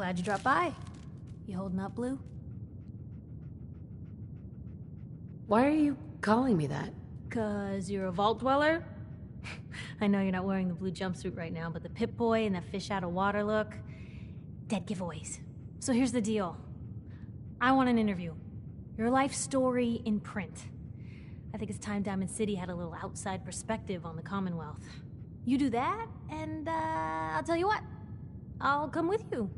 Glad you dropped by. You holding up, Blue? Why are you calling me that? 'Cause you're a vault dweller? I know you're not wearing the blue jumpsuit right now, but the Pip-Boy and that fish out of water look... dead giveaways. So here's the deal. I want an interview. Your life story in print. I think it's time Diamond City had a little outside perspective on the Commonwealth. You do that, and I'll tell you what. I'll come with you.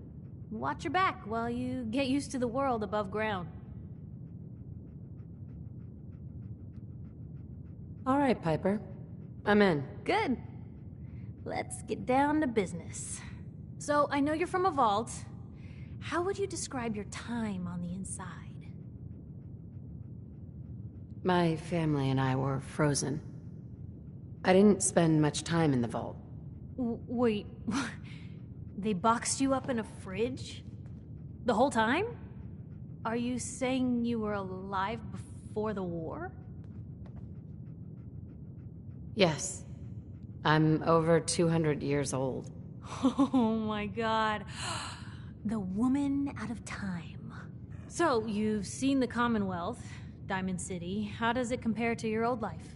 Watch your back while you get used to the world above ground. All right, Piper. I'm in. Good. Let's get down to business. So, I know you're from a vault. How would you describe your time on the inside? My family and I were frozen. I didn't spend much time in the vault. Wait, they boxed you up in a fridge? The whole time? Are you saying you were alive before the war? Yes. I'm over 200 years old. Oh my god. The woman out of time. So, you've seen the Commonwealth, Diamond City. How does it compare to your old life?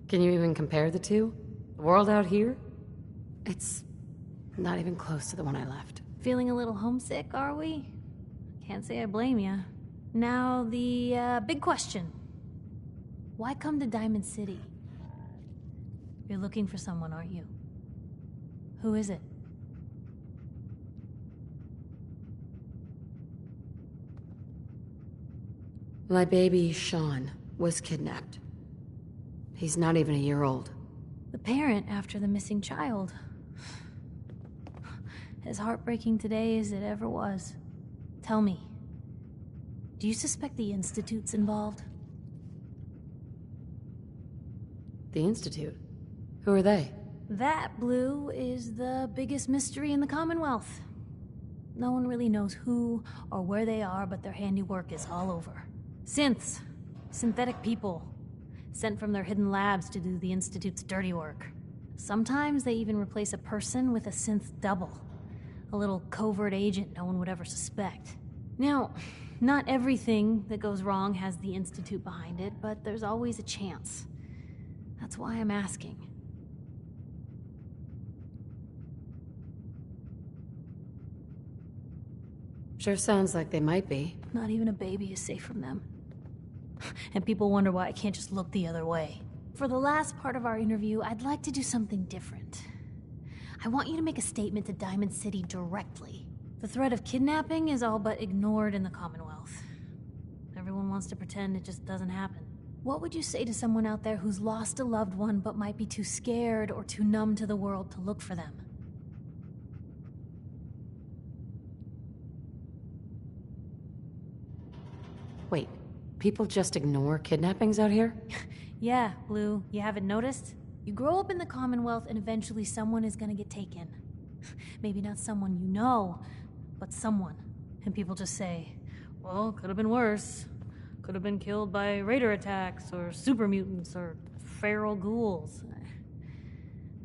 Can you even compare the two? The world out here? It's not even close to the one I left. Feeling a little homesick, are we? Can't say I blame ya. Now, the big question. Why come to Diamond City? You're looking for someone, aren't you? Who is it? My baby, Sean, was kidnapped. He's not even a year old. The parent after the missing child. As heartbreaking today as it ever was. Tell me, do you suspect the Institute's involved? The Institute? Who are they? That, Blue, is the biggest mystery in the Commonwealth. No one really knows who or where they are, but their handiwork is all over. Synths. Synthetic people. Sent from their hidden labs to do the Institute's dirty work. Sometimes they even replace a person with a synth double. A little covert agent no one would ever suspect. Now, not everything that goes wrong has the Institute behind it, but there's always a chance. That's why I'm asking. Sure sounds like they might be. Not even a baby is safe from them. And people wonder why I can't just look the other way. For the last part of our interview, I'd like to do something different. I want you to make a statement to Diamond City directly. The threat of kidnapping is all but ignored in the Commonwealth. Everyone wants to pretend it just doesn't happen. What would you say to someone out there who's lost a loved one but might be too scared or too numb to the world to look for them? Wait, people just ignore kidnappings out here? Yeah, Blue, you haven't noticed? You grow up in the Commonwealth and eventually someone is gonna get taken. Maybe not someone you know, but someone. And people just say, well, could have been worse. Could have been killed by raider attacks, or super mutants, or feral ghouls.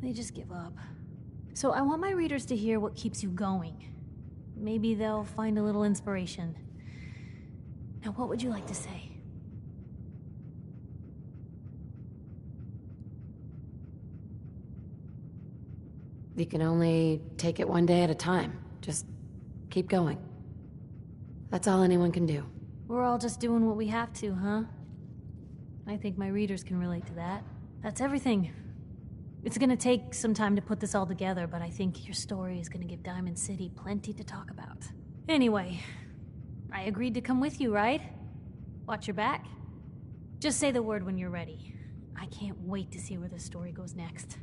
They just give up. So I want my readers to hear what keeps you going. Maybe they'll find a little inspiration. Now, what would you like to say? You can only take it one day at a time. Just keep going. That's all anyone can do. We're all just doing what we have to, huh? I think my readers can relate to that. That's everything. It's gonna take some time to put this all together, but I think your story is gonna give Diamond City plenty to talk about. Anyway, I agreed to come with you, right? Watch your back. Just say the word when you're ready. I can't wait to see where this story goes next.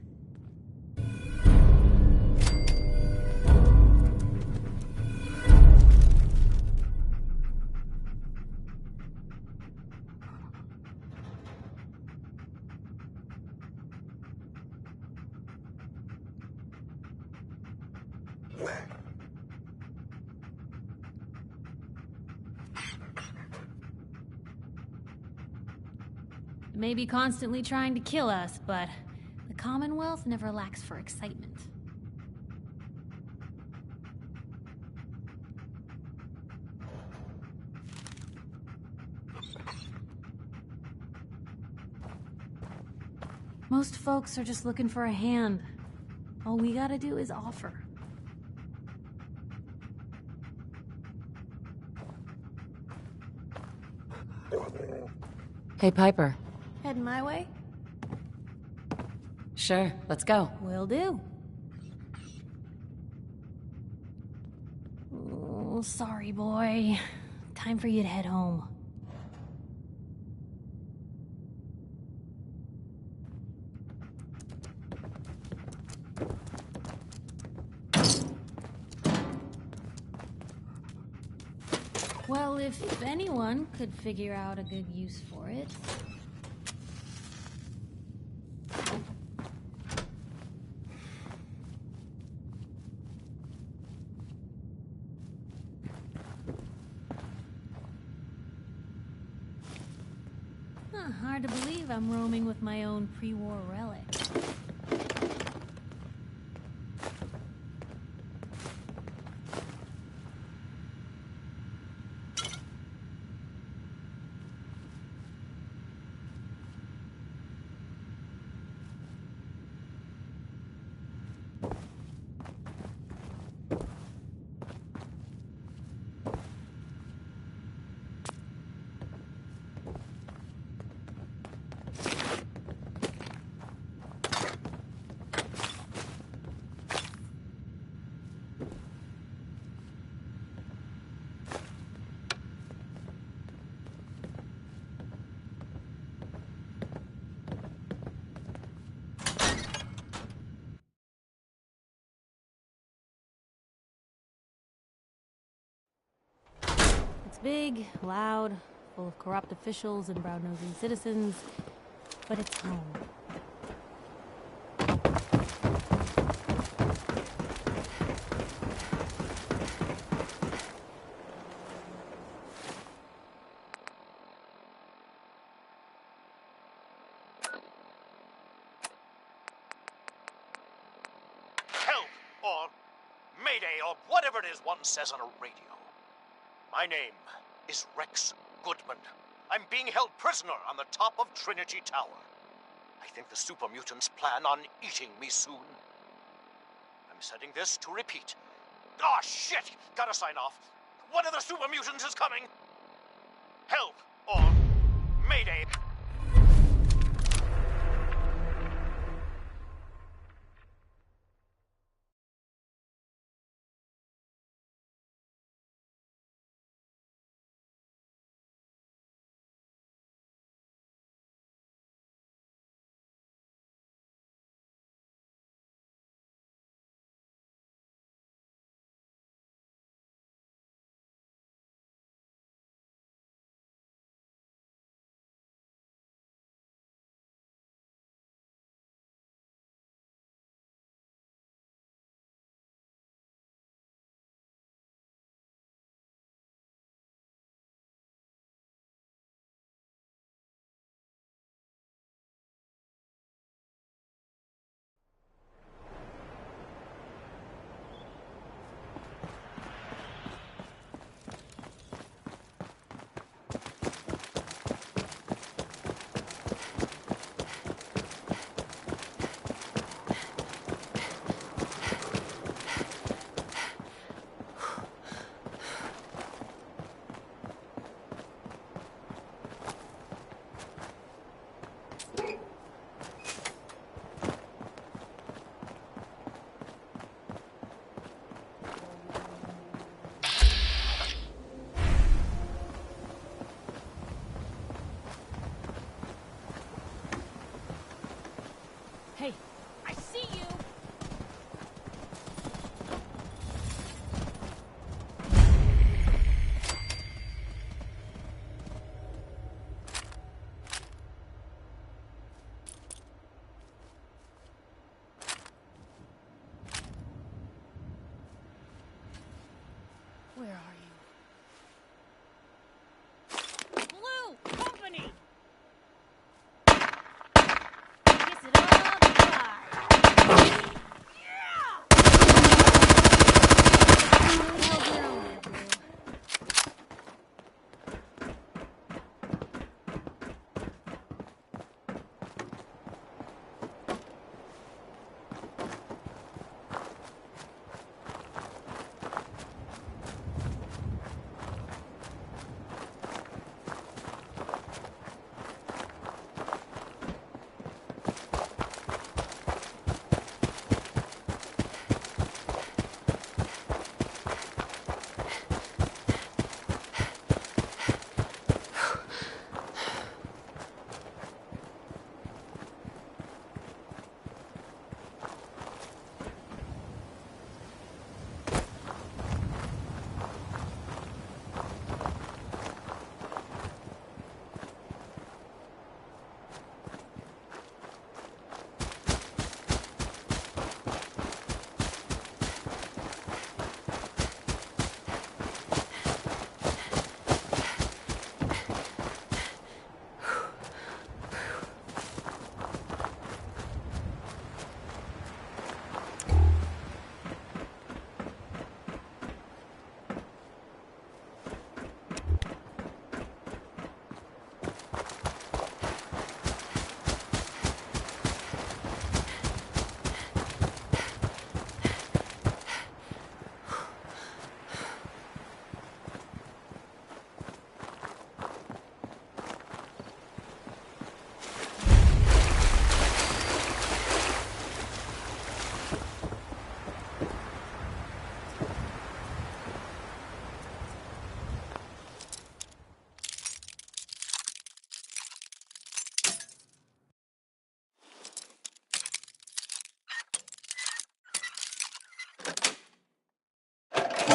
Maybe constantly trying to kill us, but the Commonwealth never lacks for excitement. Most folks are just looking for a hand. All we gotta do is offer. Hey, Piper. Heading my way? Sure, let's go. Will do. Oh, sorry, boy. Time for you to head home. Well, if anyone could figure out a good use for it. Hard to believe I'm roaming with my own pre-war relic. It's big, loud, full of corrupt officials and brown-nosing citizens, but it's home. Help! Or Mayday, or whatever it is one says on a radio. My name is Rex Goodman. I'm being held prisoner on the top of Trinity Tower. I think the super mutants plan on eating me soon. I'm setting this to repeat. Ah, shit! Gotta sign off. One of the super mutants is coming! Help! Or Mayday! Hey, I see you! Where are you? Blue Company! Kiss it up, goodbye.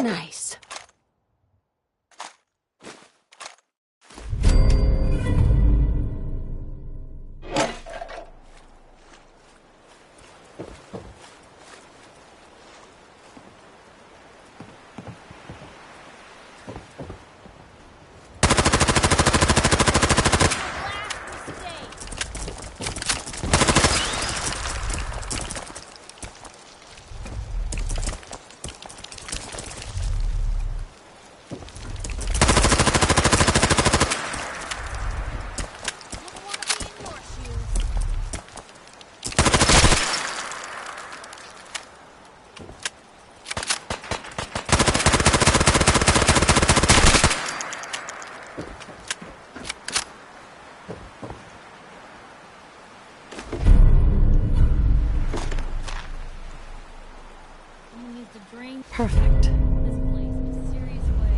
Nice. Perfect. This place in a serious way.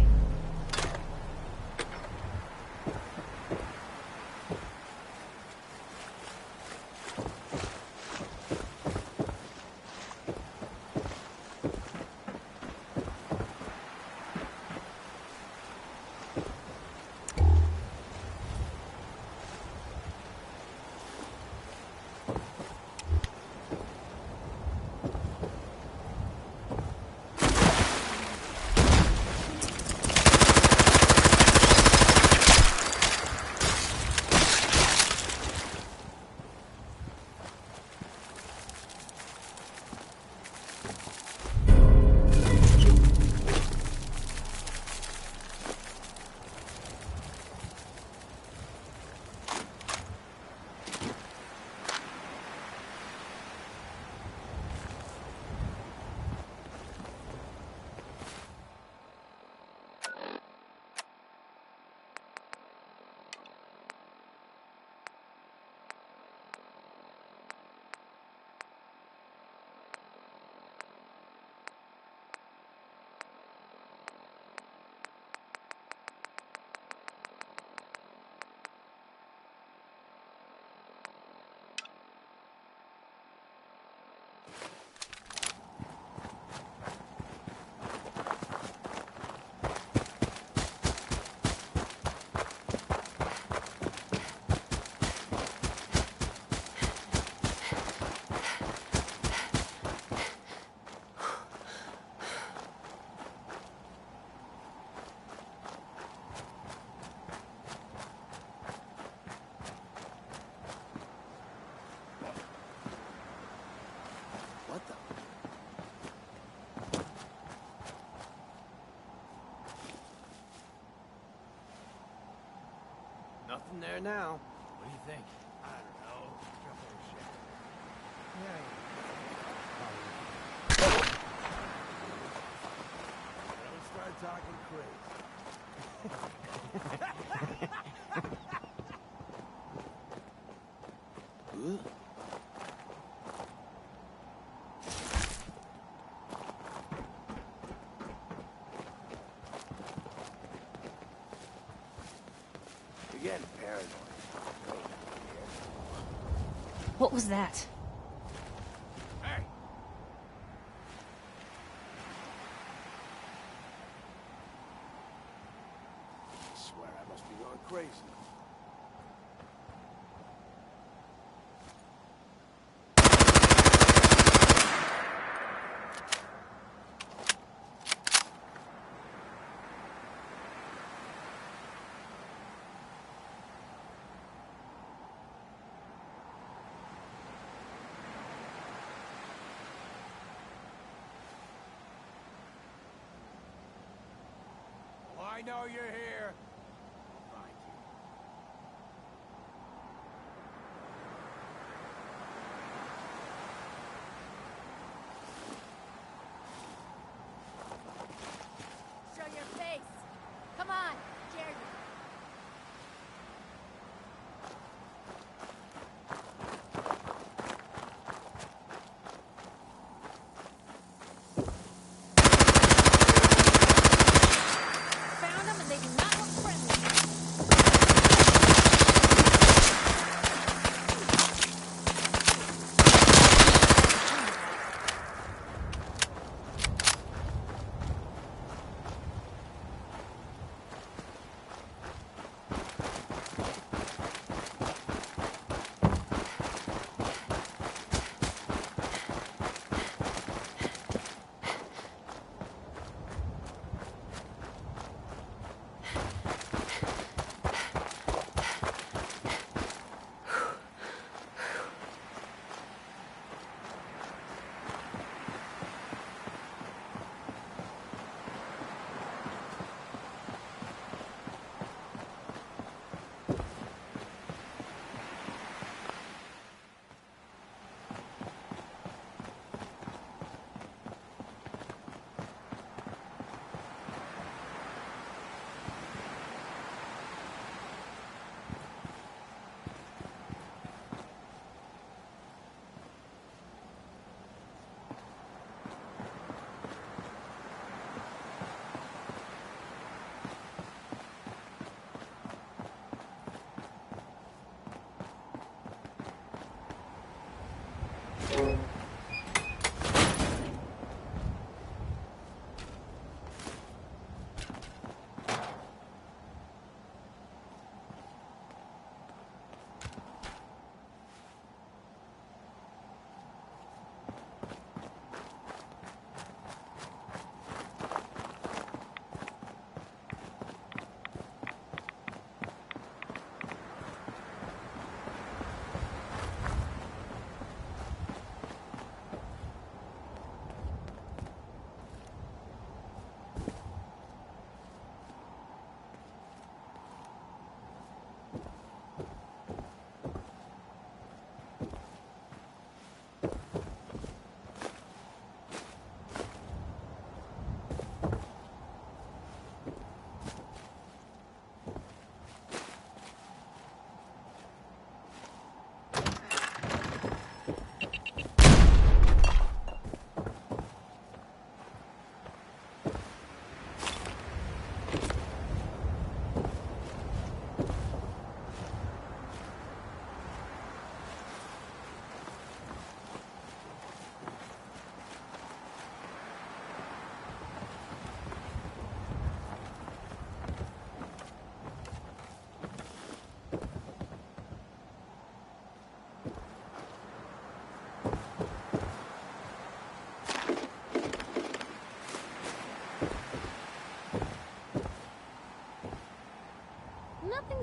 Nothing there now. What do you think? I don't know. Couple of shit. Don't start talking crazy. You're getting paranoid. What was that? Hey! I swear I must be going crazy. I know you're here. Find you. Show your face. Come on, dare you. Found them and they do not look friendly.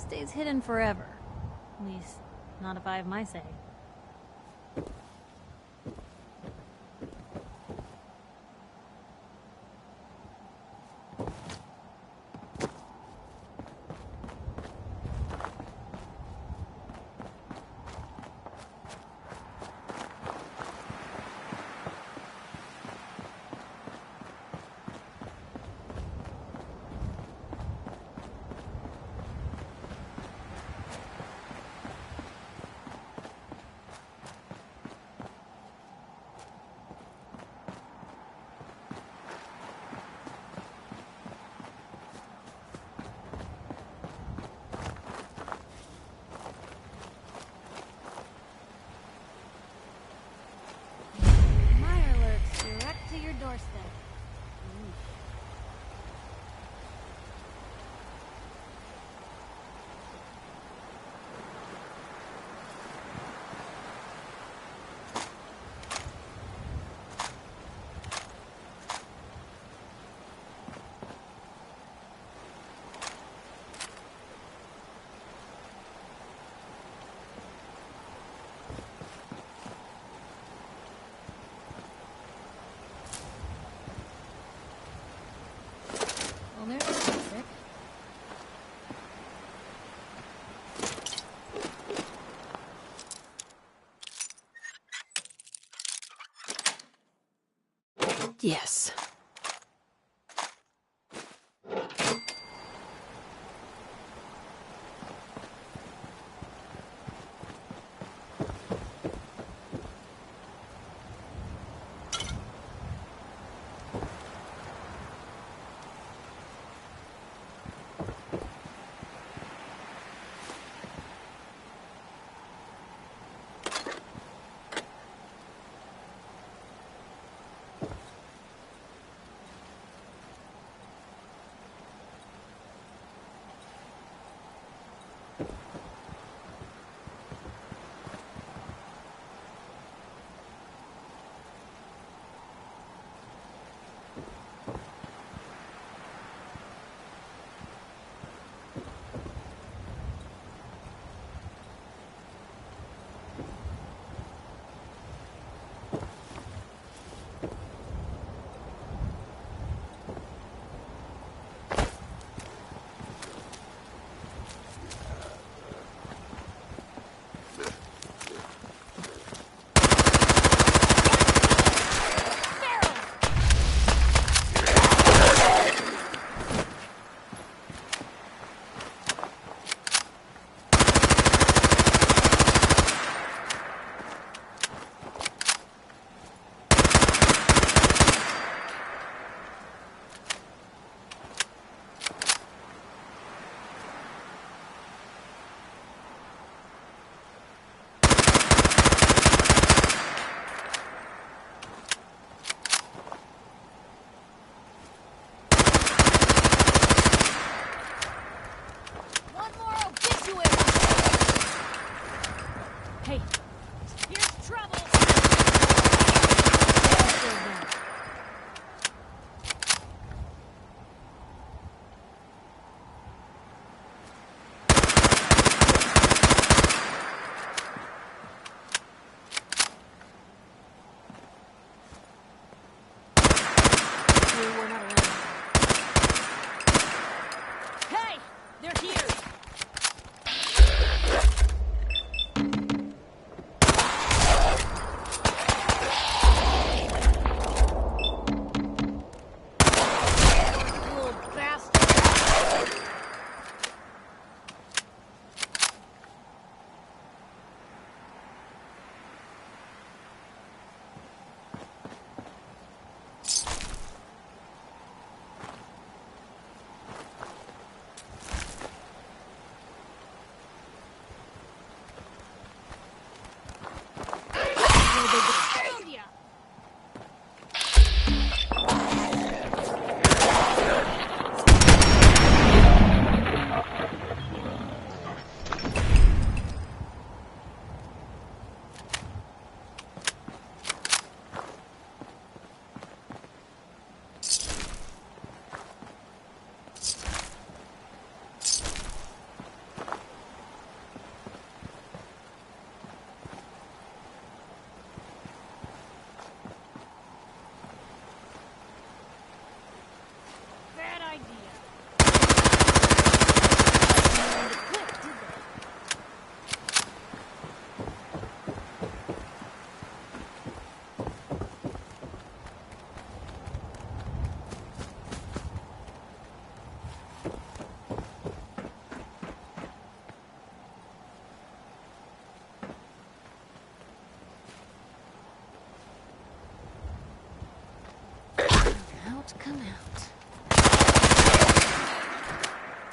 stays hidden forever. At least, not if I have my say. Mire lurks direct to your doorstep. Well, there's a classic. Yes.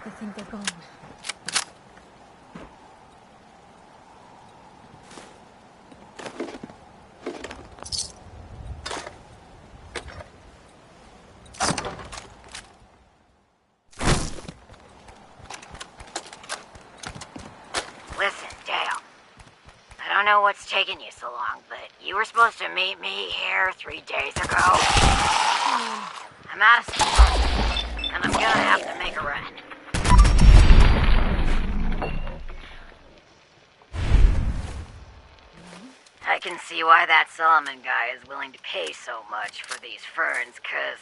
I think they're gone. Listen, Dale. I don't know what's taking you so long, but you were supposed to meet me here 3 days ago. I'm out of supplies, and I'm gonna have to make a run. I can see why that Solomon guy is willing to pay so much for these ferns, 'cause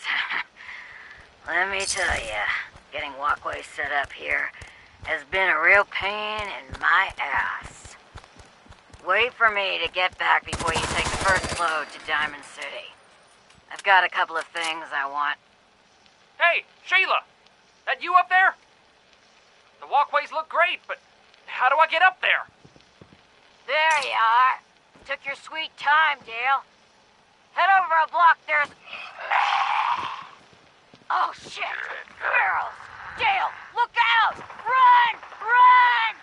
let me tell ya, getting walkways set up here has been a real pain in my ass. Wait for me to get back before you take the first load to Diamond City. I've got a couple of things I want. Hey, Sheila! That you up there? The walkways look great, but how do I get up there? There you are. Took your sweet time, Dale. Head over a block, there's... Oh, shit! Girls! Dale, look out! Run! Run!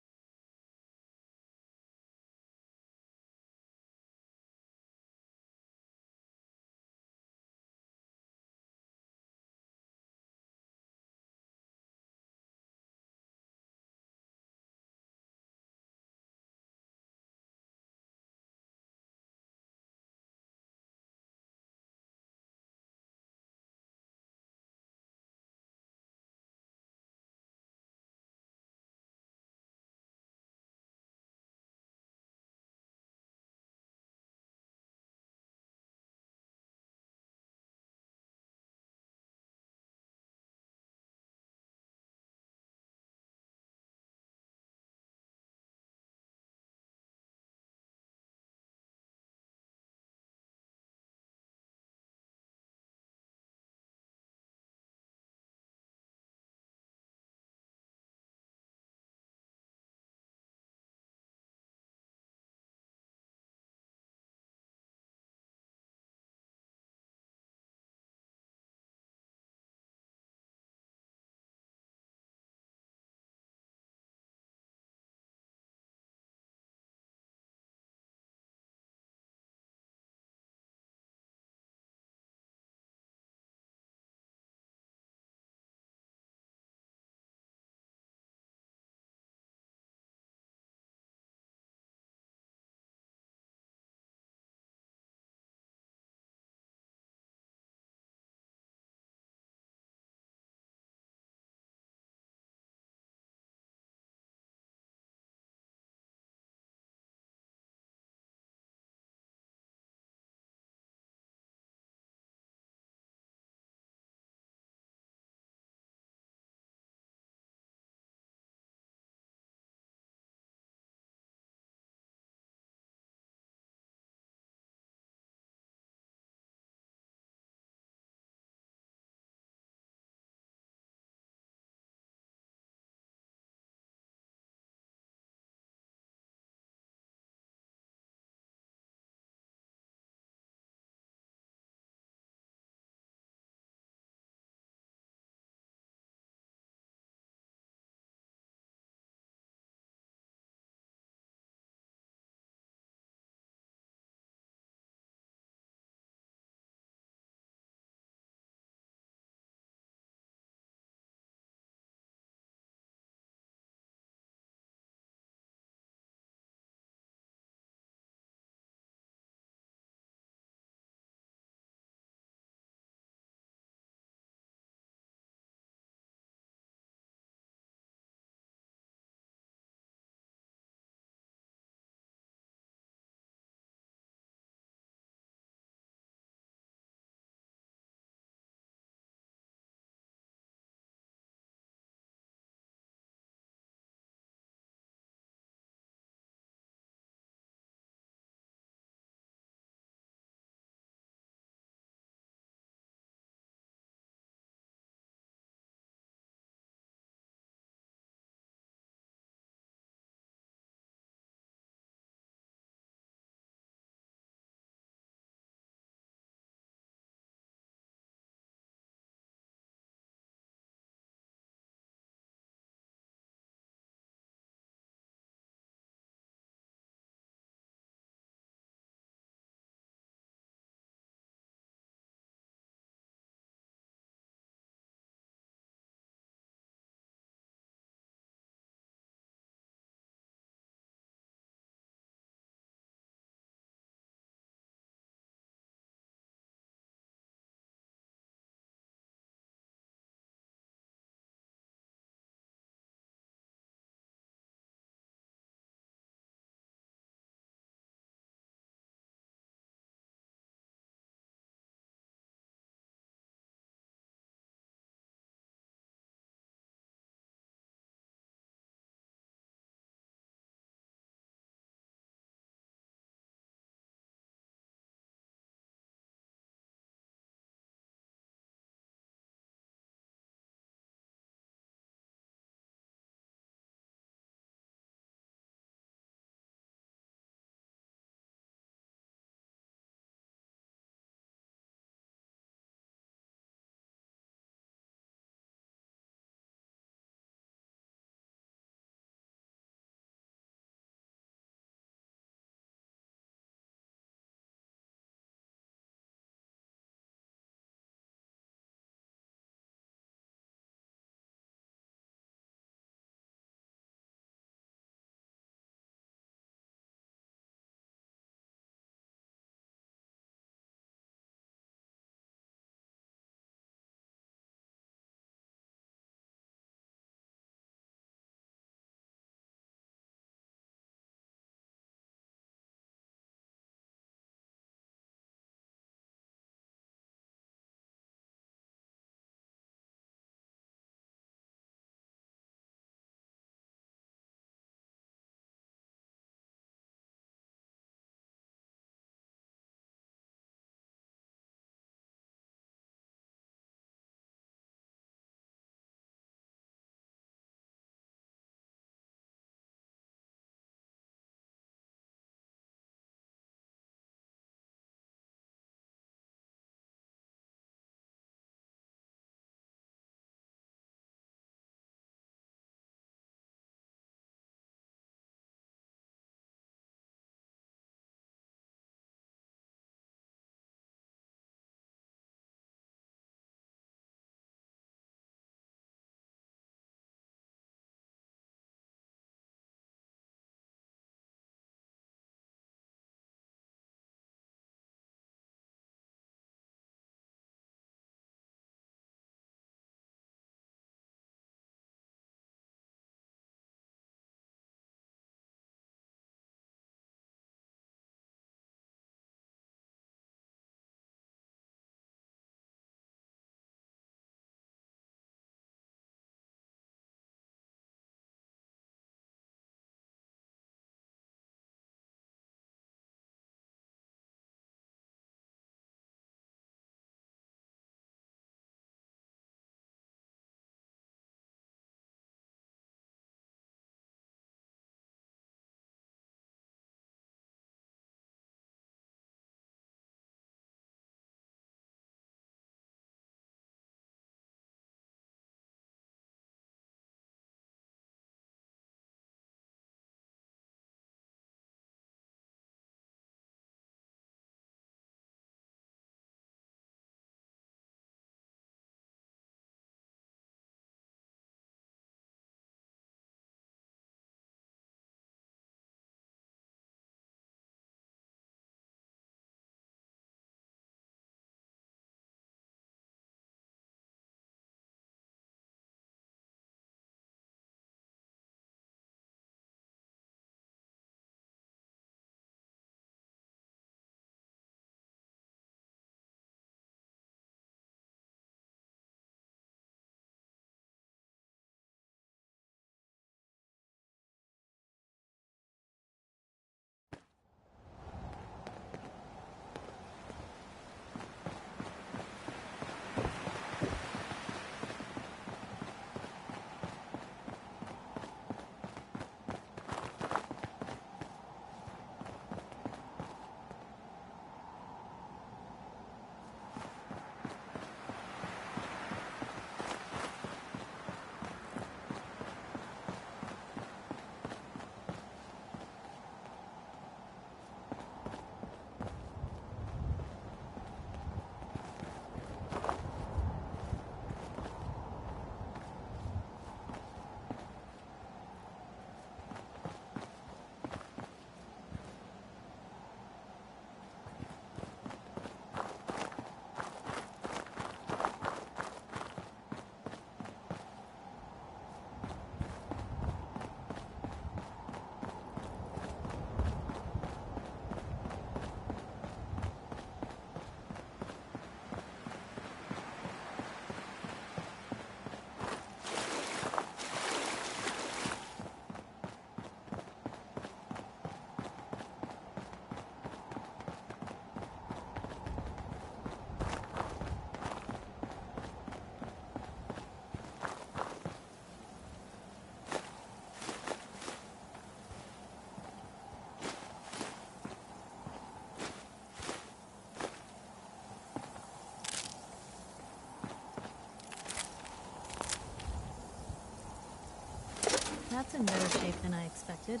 That's in better shape than I expected.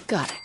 Got it.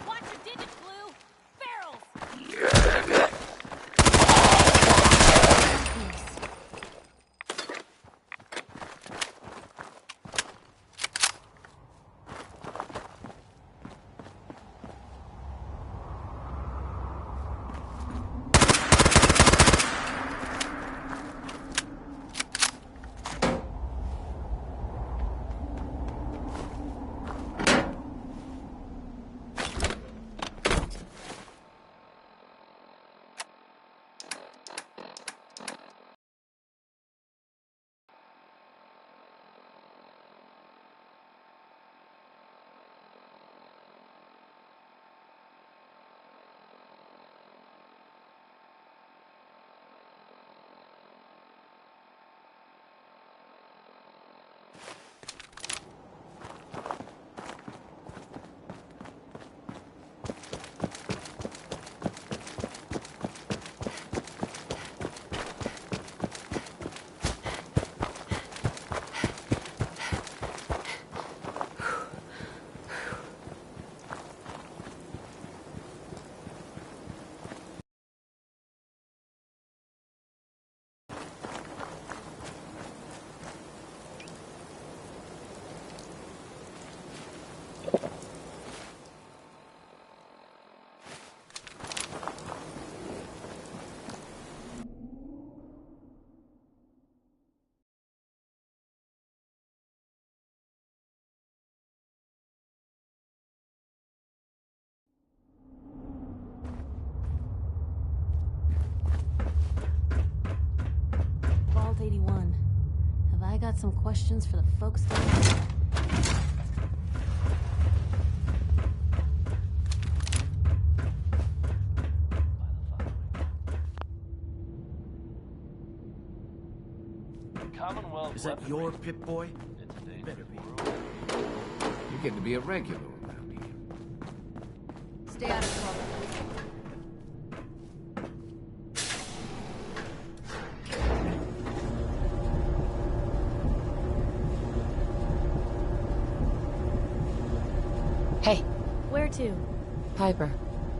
Watch your digits, Blue! Barrels! Vault 81. Have I got some questions for the folks down there? Commonwealth. Is that your Pip-Boy? Better be. You're getting to be a regular around here. Stay out of trouble. Hey, Where to? Piper.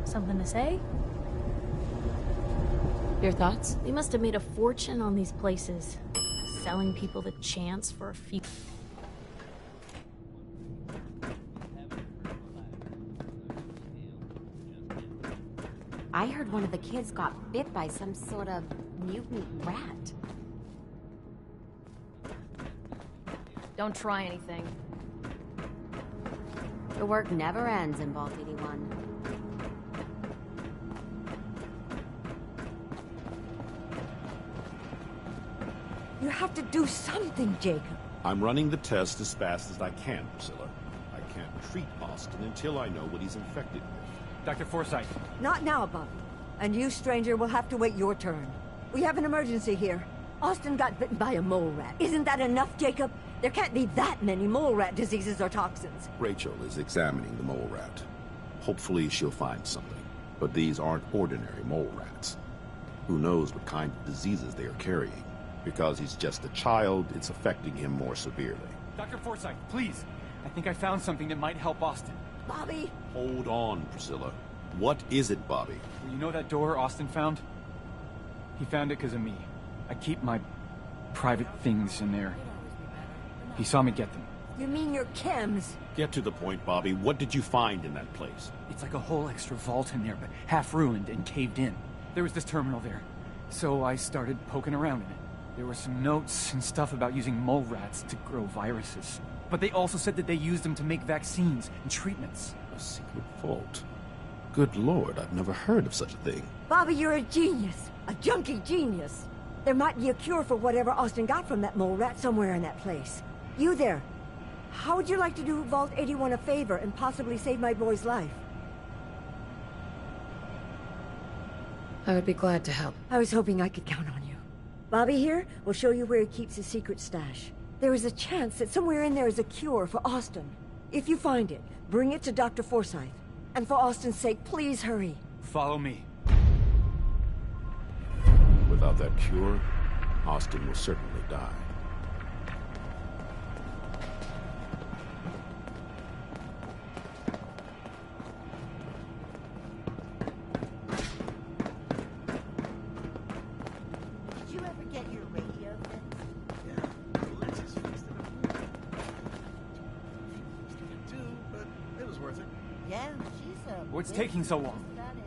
Something to say? Your thoughts? We must have made a fortune on these places. Selling people the chance for a few... I heard one of the kids got bit by some sort of mutant rat. Don't try anything. The work never ends in Vault 81. You have to do something, Jacob. I'm running the test as fast as I can, Priscilla. I can't treat Austin until I know what he's infected with. Dr. Forsyth. Not now, Buffy. And you, stranger, will have to wait your turn. We have an emergency here. Austin got bitten by a mole rat. Isn't that enough, Jacob? There can't be that many mole rat diseases or toxins. Rachel is examining the mole rat. Hopefully she'll find something. But these aren't ordinary mole rats. Who knows what kind of diseases they are carrying? Because he's just a child, it's affecting him more severely. Dr. Forsyth, please. I think I found something that might help Austin. Bobby! Hold on, Priscilla. What is it, Bobby? You know that door Austin found? He found it because of me. I keep my private things in there. He saw me get them. You mean your chems? Get to the point, Bobby. What did you find in that place? It's like a whole extra vault in there, but half ruined and caved in. There was this terminal there, so I started poking around in it. There were some notes and stuff about using mole rats to grow viruses. But they also said that they used them to make vaccines and treatments. A secret vault? Good Lord, I've never heard of such a thing. Bobby, you're a genius. A junkie genius. There might be a cure for whatever Austin got from that mole rat somewhere in that place. You there. How would you like to do Vault 81 a favor and possibly save my boy's life? I would be glad to help. I was hoping I could count on you. Bobby here will show you where he keeps his secret stash. There is a chance that somewhere in there is a cure for Austin. If you find it, bring it to Dr. Forsyth. And for Austin's sake, please hurry. Follow me. Without that cure, Austin will certainly die. Did you ever get your radio fixed? Yeah, Alexis fixed it up. Too, but it was worth it. Yeah, she's a... What's taking so long? About it.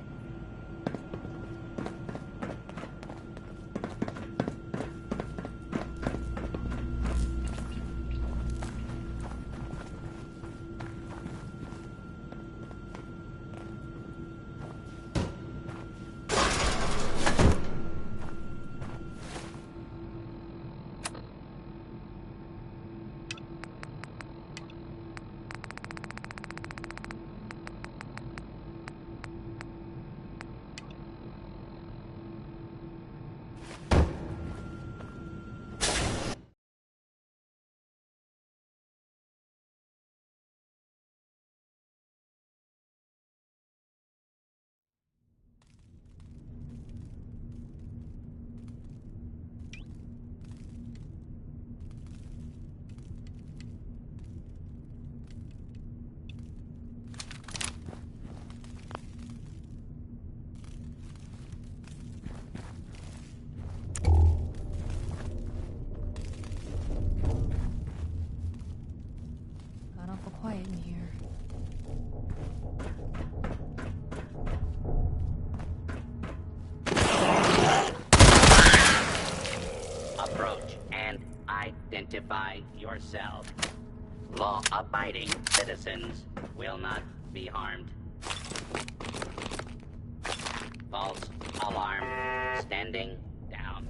Got awful quiet in here. Approach and identify yourself. Law-abiding citizens will not be harmed. False alarm. Standing down.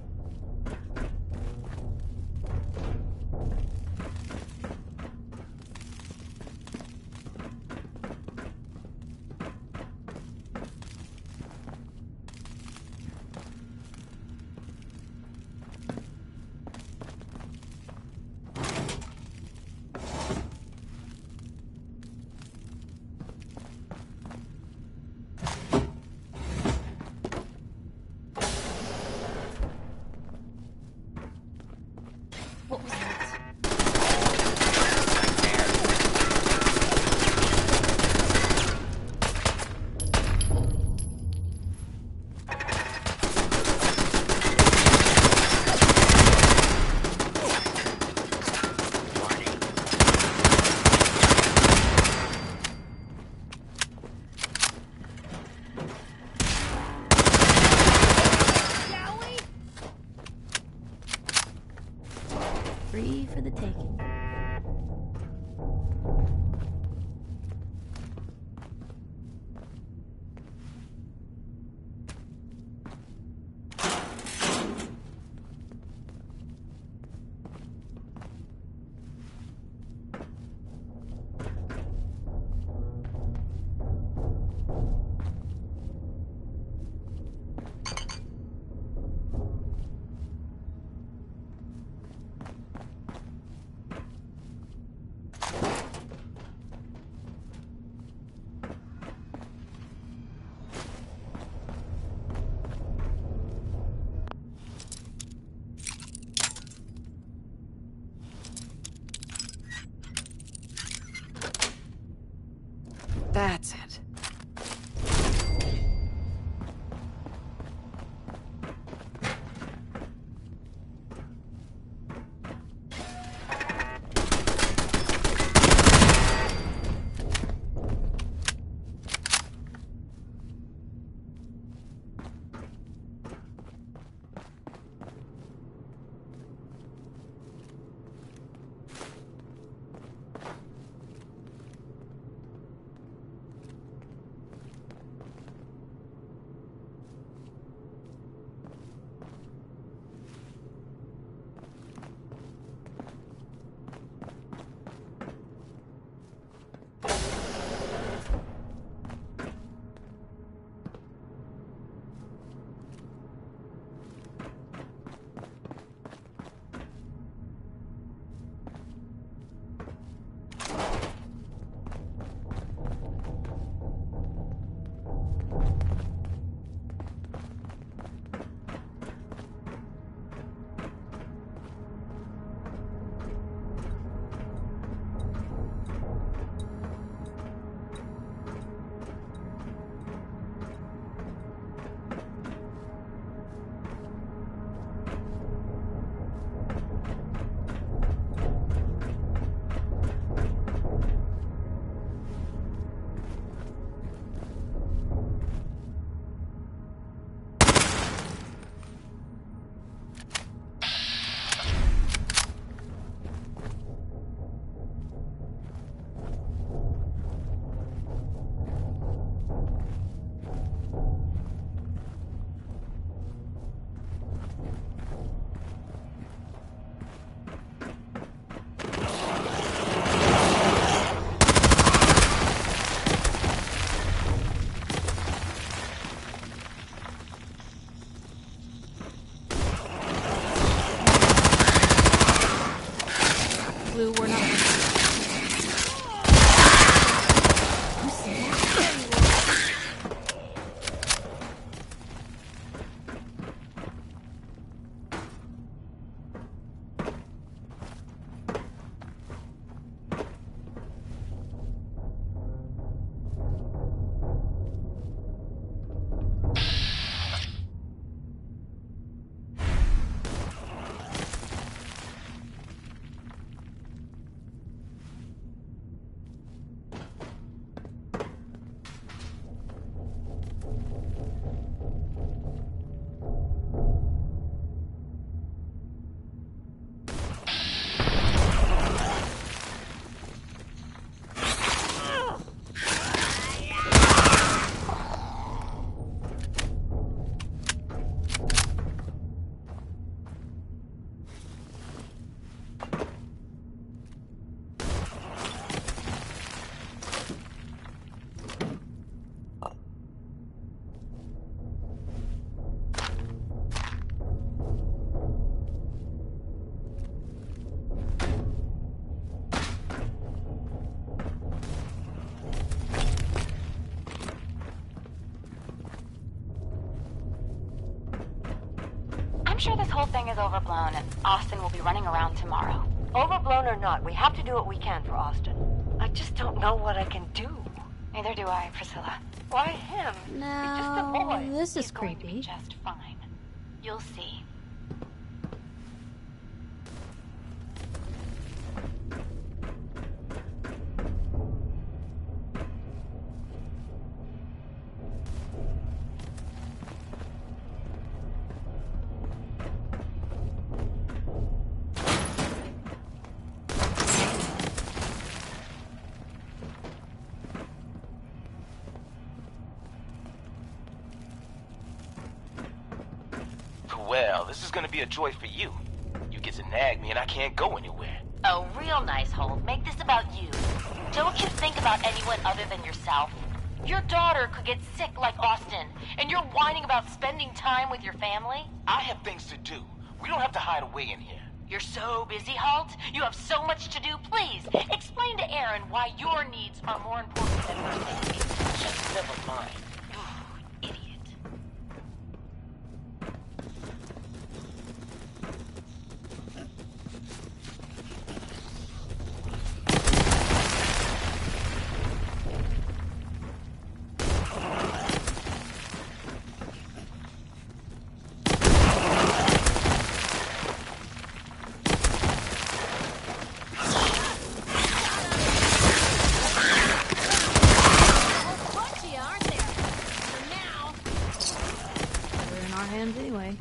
What was that? Free for the taking. That's it. Blue, we're not... I'm sure this whole thing is overblown and Austin will be running around tomorrow. Overblown or not, we have to do what we can for Austin. I just don't know what I can do. Neither do I, Priscilla. Why him? He's just a boy. This is He's going to creepy. be just fine. You'll see. Well, this is gonna be a joy for you. You get to nag me and I can't go anywhere. Oh, real nice, Holt. Make this about you. Don't you think about anyone other than yourself? Your daughter could get sick like Austin, and you're whining about spending time with your family? I have things to do. We don't have to hide away in here. You're so busy, Holt. You have so much to do. Please, explain to Aaron why your needs are more important than her safety. Just never mind. Idiot. hands anyway.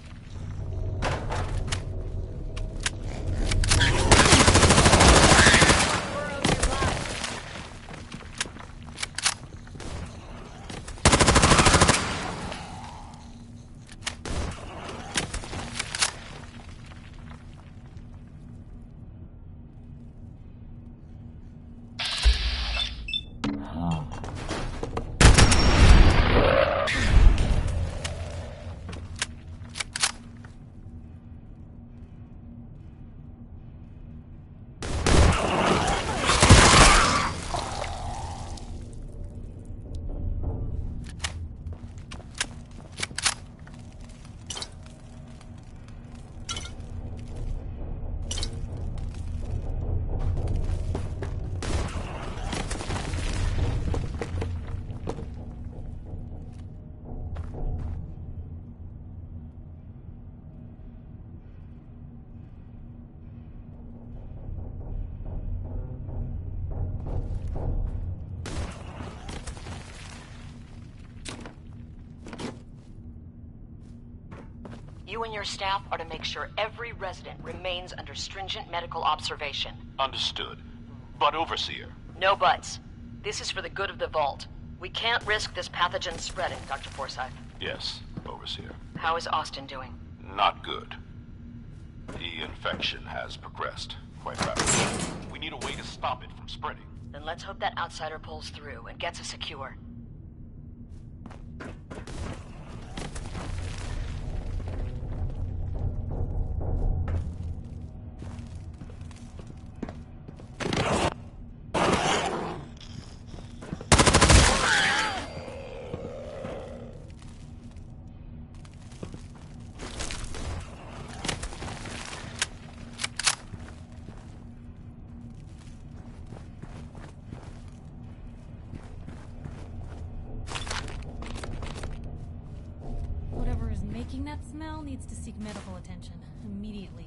You and your staff are to make sure every resident remains under stringent medical observation. Understood. But Overseer. No buts. This is for the good of the Vault. We can't risk this pathogen spreading, Dr. Forsyth. Yes, Overseer. How is Austin doing? Not good. The infection has progressed quite rapidly. We need a way to stop it from spreading. Then let's hope that outsider pulls through and gets us secure. Whatever is making that smell needs to seek medical attention immediately.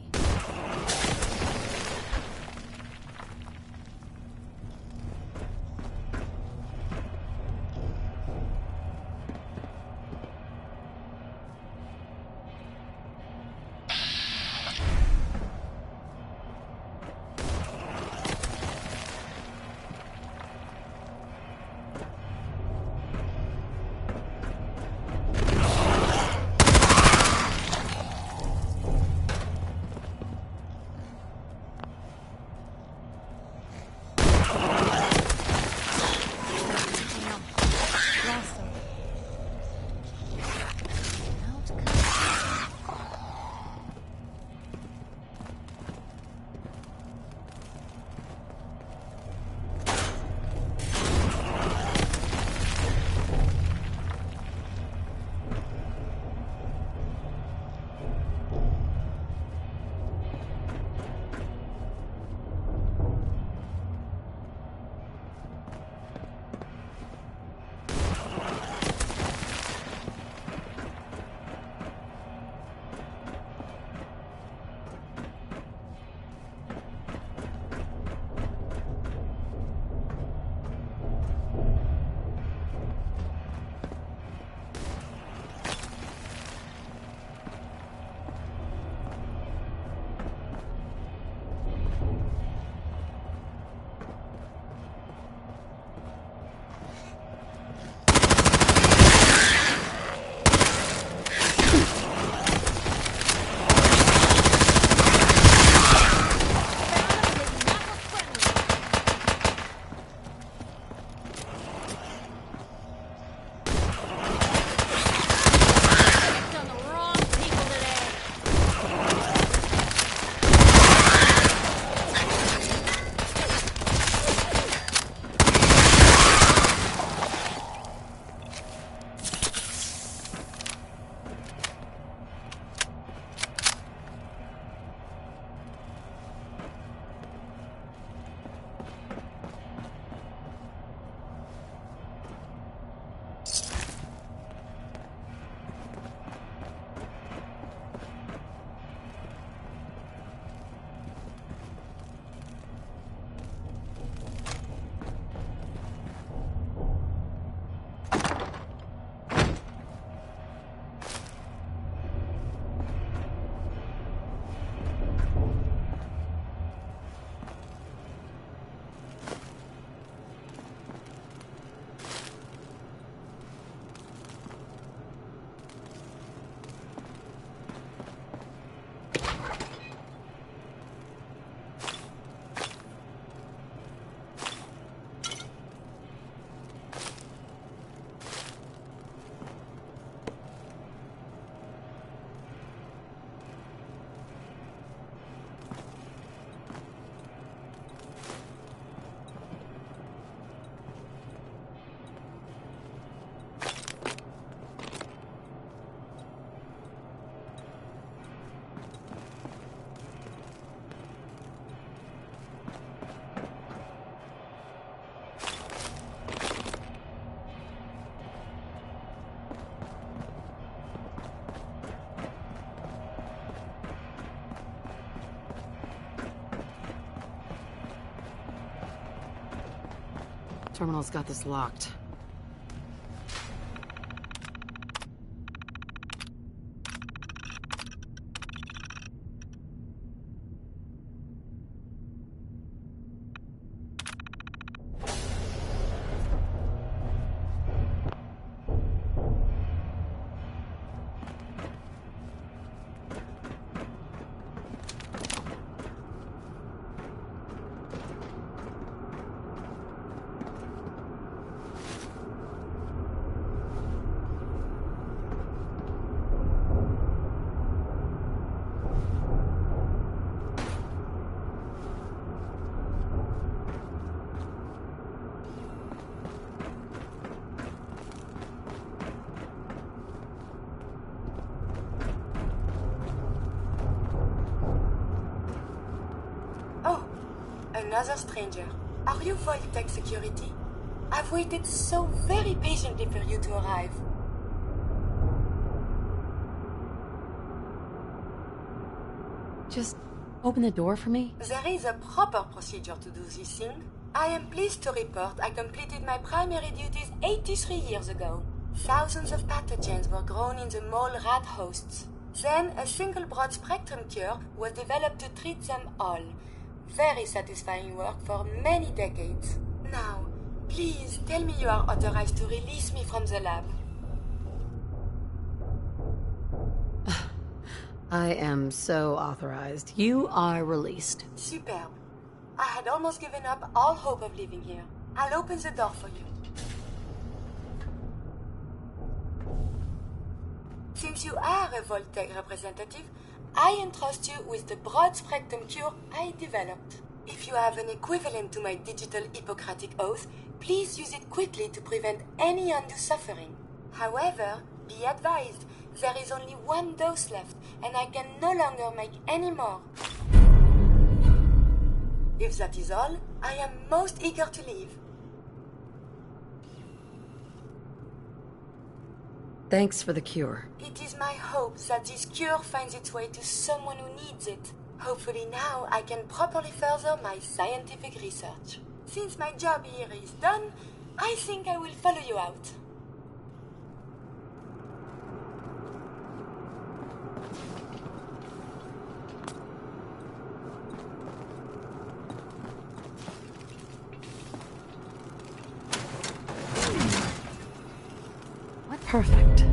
Terminal's got this locked. Another stranger. Are you Vault-Tec security? I've waited so very patiently for you to arrive. Just open the door for me? There is a proper procedure to do this thing. I am pleased to report I completed my primary duties 83 years ago. Thousands of pathogens were grown in the mole rat hosts. Then a single broad-spectrum cure was developed to treat them all. Very satisfying work for many decades. Now, please tell me you are authorized to release me from the lab. I am so authorized. You are released. Superb. I had almost given up all hope of leaving here. I'll open the door for you. Since you are a Vault-Tec representative, I entrust you with the broad-spectrum cure I developed. If you have an equivalent to my digital Hippocratic oath, please use it quickly to prevent any undue suffering. However, be advised, there is only one dose left, and I can no longer make any more. If that is all, I am most eager to leave. Thanks for the cure. It is my hope that this cure finds its way to someone who needs it. Hopefully now I can properly further my scientific research. Since my job here is done, I think I will follow you out. Perfect.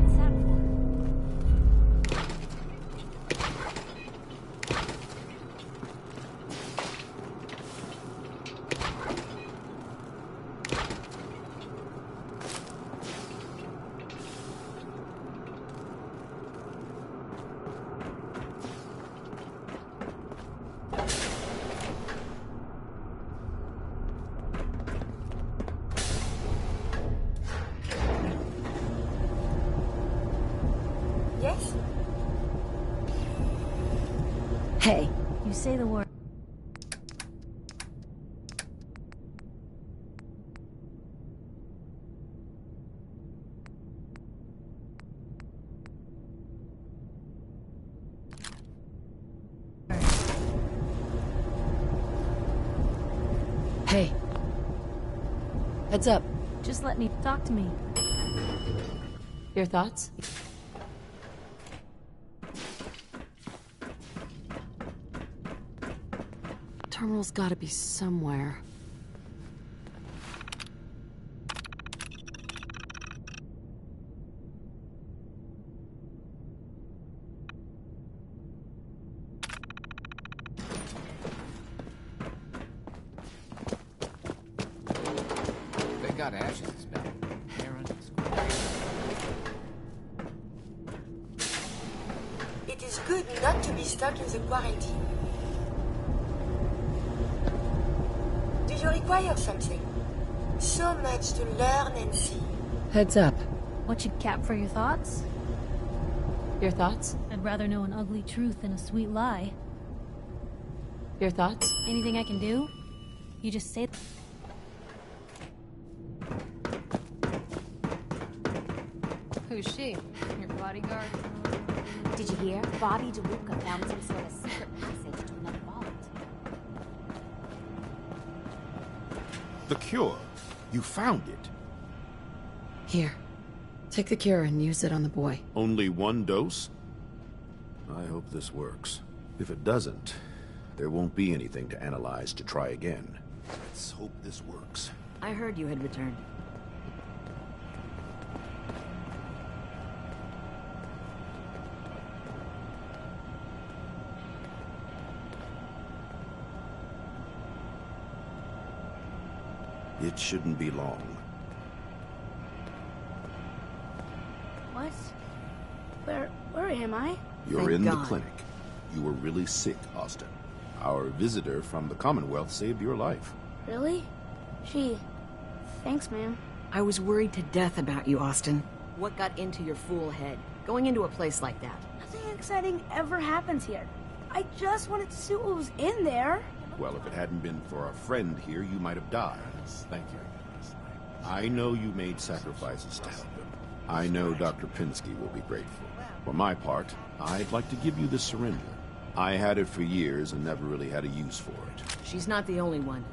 Yes? Hey. You say the word. Hey. Heads up. Just let me talk to me. Your thoughts? Terminal's gotta be somewhere. They got ashes back. It is good not to be stuck in the quarantine. Do you require something? So much to learn and see. Heads up. What you cap for your thoughts? Your thoughts? I'd rather know an ugly truth than a sweet lie. Your thoughts? Anything I can do? You just say... Who's she? Your bodyguard? Did you hear? Bobby DeLuca found some sort of secret passage to another vault. The cure. You found it. Here. Take the cure and use it on the boy. Only one dose? I hope this works. If it doesn't, there won't be anything to analyze to try again. Let's hope this works. I heard you had returned. It shouldn't be long. What? Where am I? You're in the clinic. You were really sick, Austin. Our visitor from the Commonwealth saved your life. Really? Gee, thanks, ma'am. I was worried to death about you, Austin. What got into your fool head? Going into a place like that? Nothing exciting ever happens here. I just wanted to see what was in there. Well, if it hadn't been for our friend here, you might have died. Thank you. I know you made sacrifices to help him. I know Dr. Pinsky will be grateful. For my part, I'd like to give you this syringe. I had it for years and never really had a use for it. She's not the only one.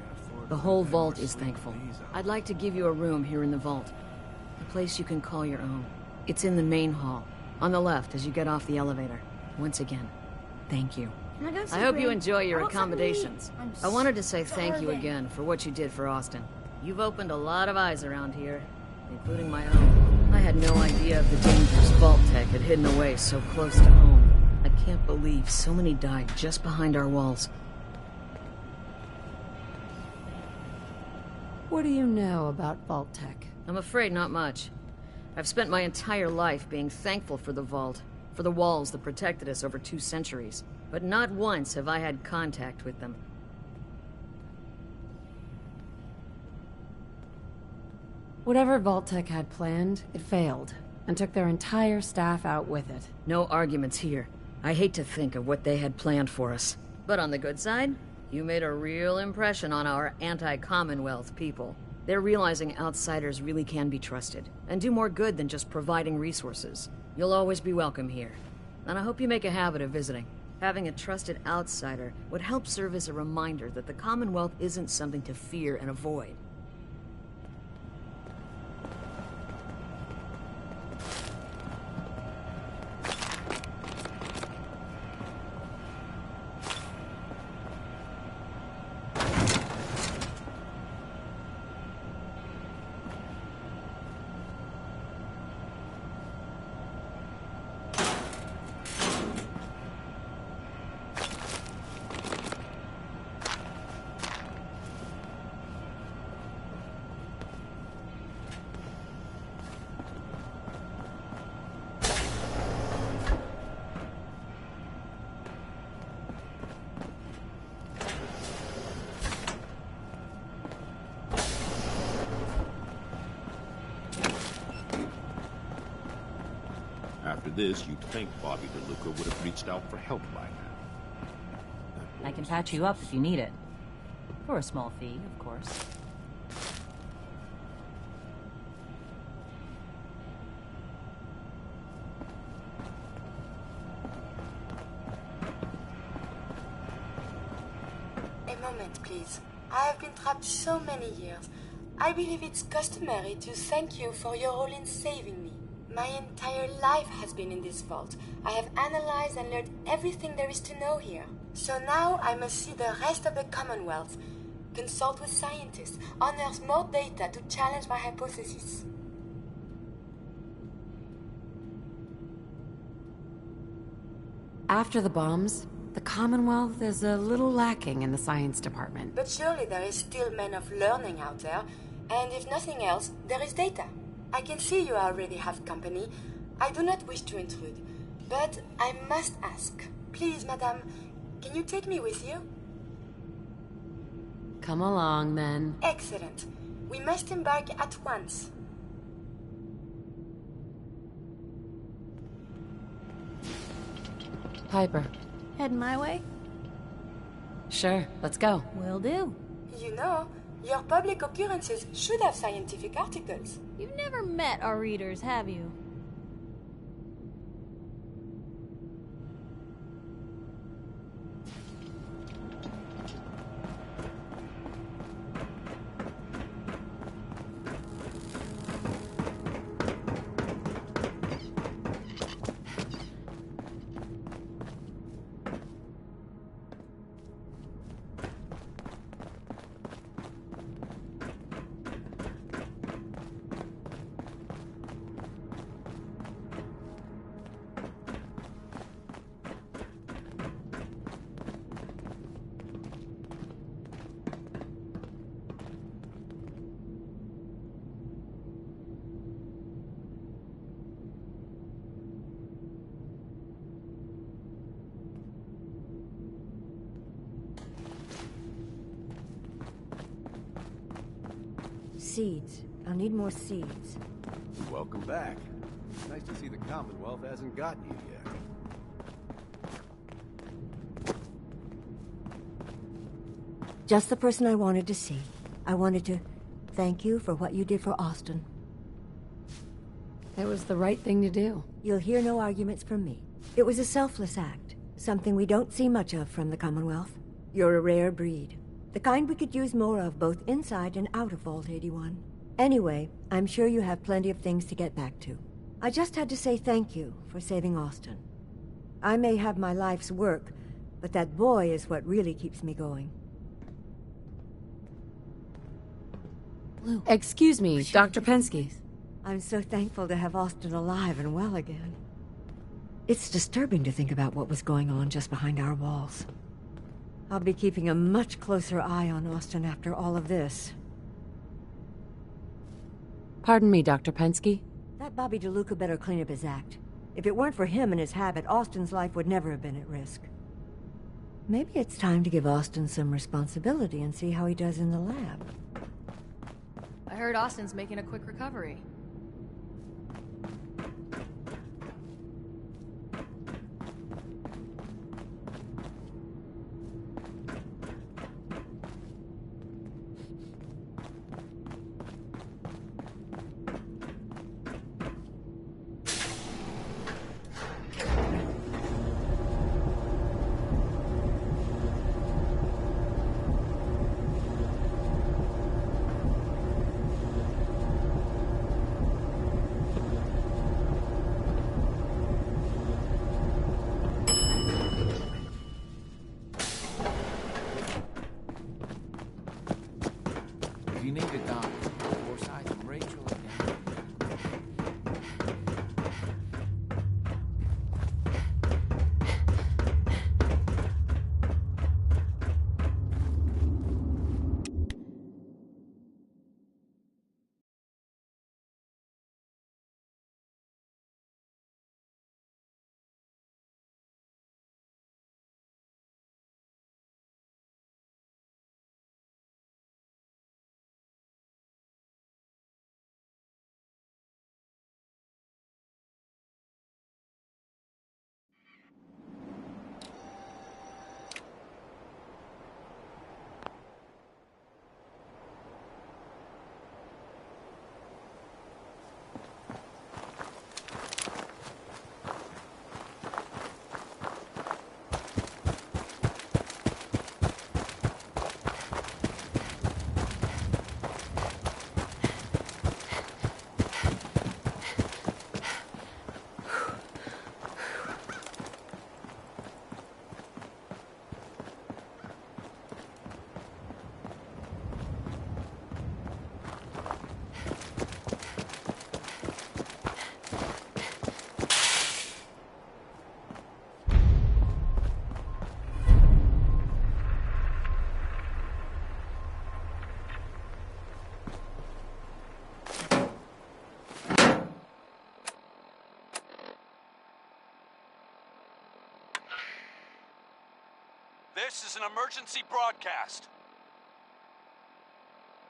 The whole vault is thankful. I'd like to give you a room here in the vault. A place you can call your own. It's in the main hall. On the left as you get off the elevator. Once again, thank you. I hope you enjoy your accommodations. I wanted to say thank you again for what you did for Austin. You've opened a lot of eyes around here, including my own. I had no idea of the dangers Vault Tech had hidden away so close to home. I can't believe so many died just behind our walls. What do you know about Vault Tech? I'm afraid not much. I've spent my entire life being thankful for the Vault, for the walls that protected us over 2 centuries. But not once have I had contact with them. Whatever Vault-Tec had planned, it failed, and took their entire staff out with it. No arguments here. I hate to think of what they had planned for us. But on the good side, you made a real impression on our anti-Commonwealth people. They're realizing outsiders really can be trusted, and do more good than just providing resources. You'll always be welcome here, and I hope you make a habit of visiting. Having a trusted outsider would help serve as a reminder that the Commonwealth isn't something to fear and avoid. After this, you'd think Bobby DeLuca would have reached out for help by now. I can patch you up if you need it. For a small fee, of course. A moment, please. I have been trapped so many years. I believe it's customary to thank you for your role in saving me. My entire life has been in this vault. I have analyzed and learned everything there is to know here. So now I must see the rest of the Commonwealth, consult with scientists, unearth more data to challenge my hypothesis. After the bombs, the Commonwealth is a little lacking in the science department. But surely there is still men of learning out there, and if nothing else, there is data. I can see you already have company. I do not wish to intrude, but I must ask. Please, madame, can you take me with you? Come along, then. Excellent. We must embark at once. Piper. Heading my way? Sure, let's go. Will do. You know, your public occurrences should have scientific articles. You've never met our readers, have you? seeds. I'll need more seeds. Welcome back. Nice to see the Commonwealth hasn't gotten you yet. Just the person I wanted to see. I wanted to thank you for what you did for Austin. It was the right thing to do. You'll hear no arguments from me. It was a selfless act, something we don't see much of from the Commonwealth. You're a rare breed. The kind we could use more of both inside and out of Vault 81. Anyway, I'm sure you have plenty of things to get back to. I just had to say thank you for saving Austin. I may have my life's work, but that boy is what really keeps me going. Blue. Excuse me, Dr. Pensky. I'm so thankful to have Austin alive and well again. It's disturbing to think about what was going on just behind our walls. I'll be keeping a much closer eye on Austin after all of this. Pardon me, Dr. Pensky. That Bobby DeLuca better clean up his act. If it weren't for him and his habit, Austin's life would never have been at risk. Maybe it's time to give Austin some responsibility and see how he does in the lab. I heard Austin's making a quick recovery. If you need a doctor, Forsyth and Rachel are down. This is an emergency broadcast.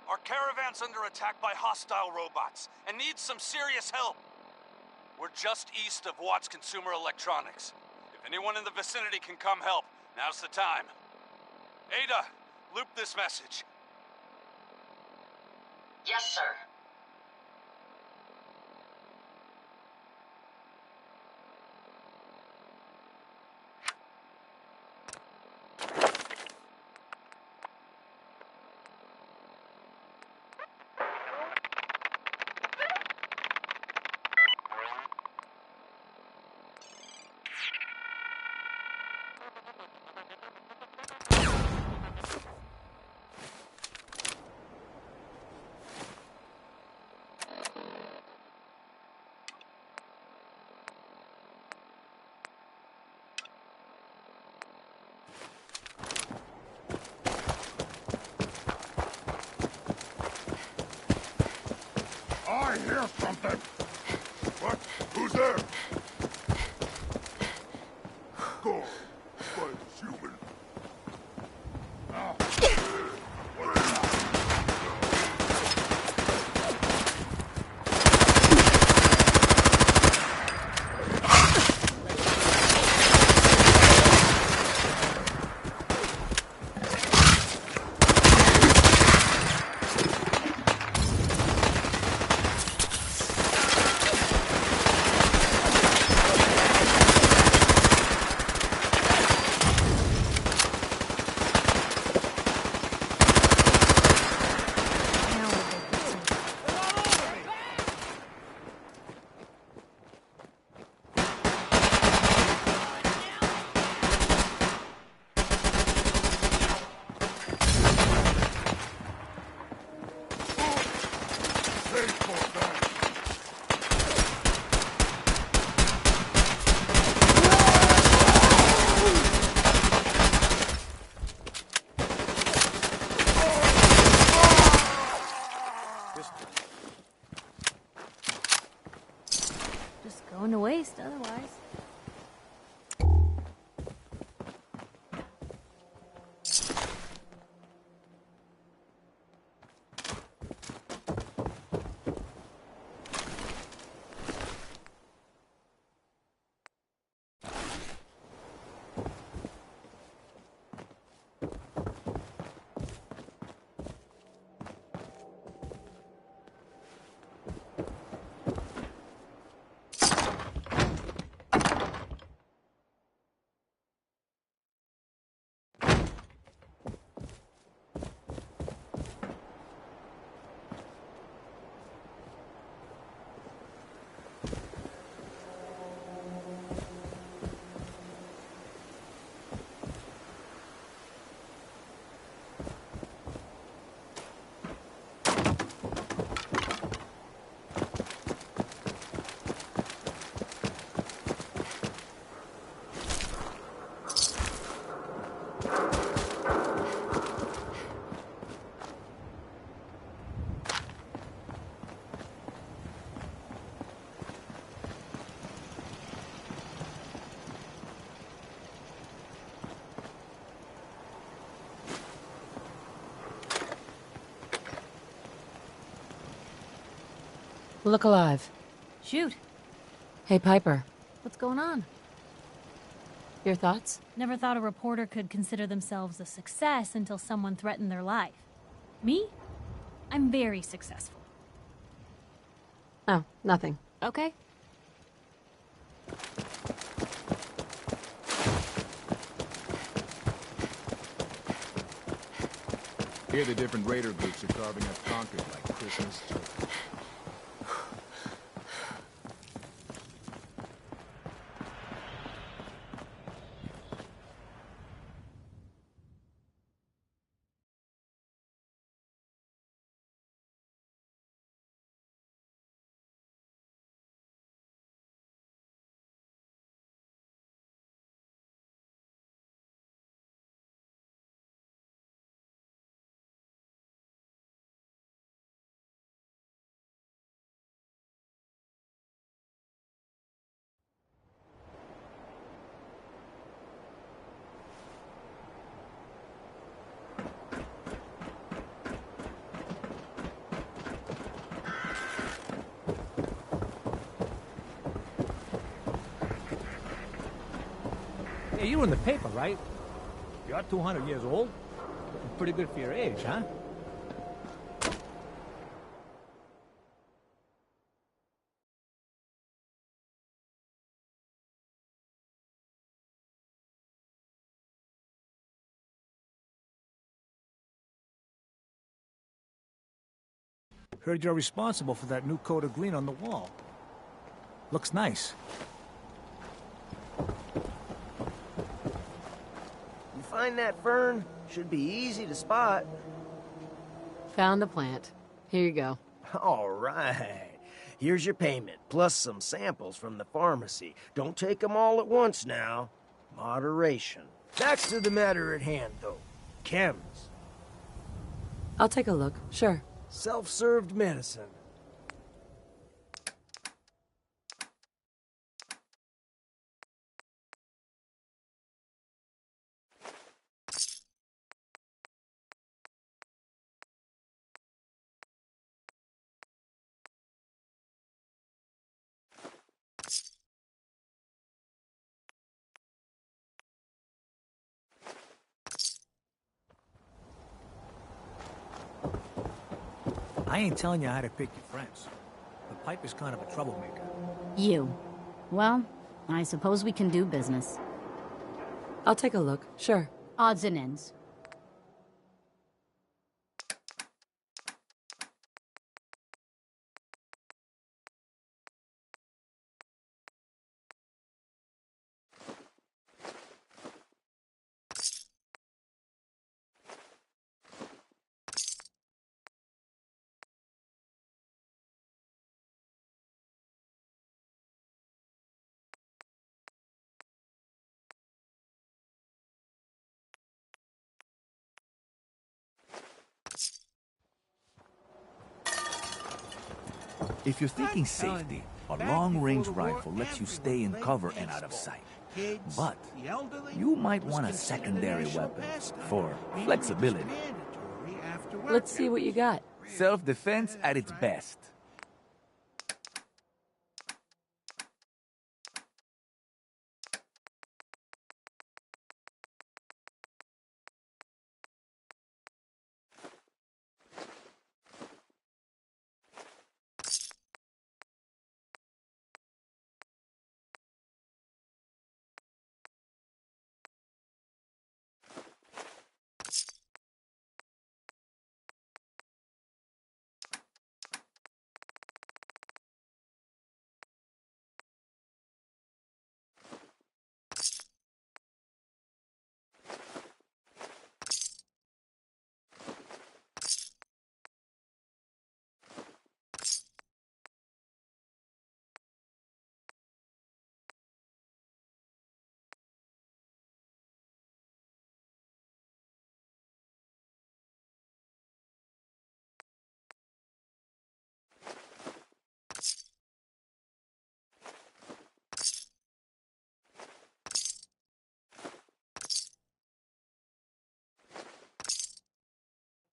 Our caravan's under attack by hostile robots and needs some serious help. We're just east of Watts Consumer Electronics. If anyone in the vicinity can come help, now's the time. Ada, loop this message. Yes, sir. I hear something. What? Who's there? Go. But it's human. Look alive. Shoot. Hey, Piper. What's going on? Your thoughts? Never thought a reporter could consider themselves a success until someone threatened their life. Me? I'm very successful. Oh, nothing. Okay. Here the different raider groups are carving up Concord like Christmas turkey. Hey, you were in the paper, right? You're 200 years old. Looking pretty good for your age, huh? Heard you're responsible for that new coat of green on the wall. Looks nice. You find that fern? Should be easy to spot. Found the plant. Here you go. All right. Here's your payment, plus some samples from the pharmacy. Don't take them all at once now. Moderation. Back to the matter at hand, though. Chems. I'll take a look. Sure. Self-served medicine. I ain't telling you how to pick your friends, but Piper's kind of a troublemaker. You. Well, I suppose we can do business. I'll take a look. Sure. Odds and ends. If you're thinking safety, a long-range rifle lets you stay in cover and out of sight. But you might want a secondary weapon for flexibility. Let's see what you got. Self-defense at its best.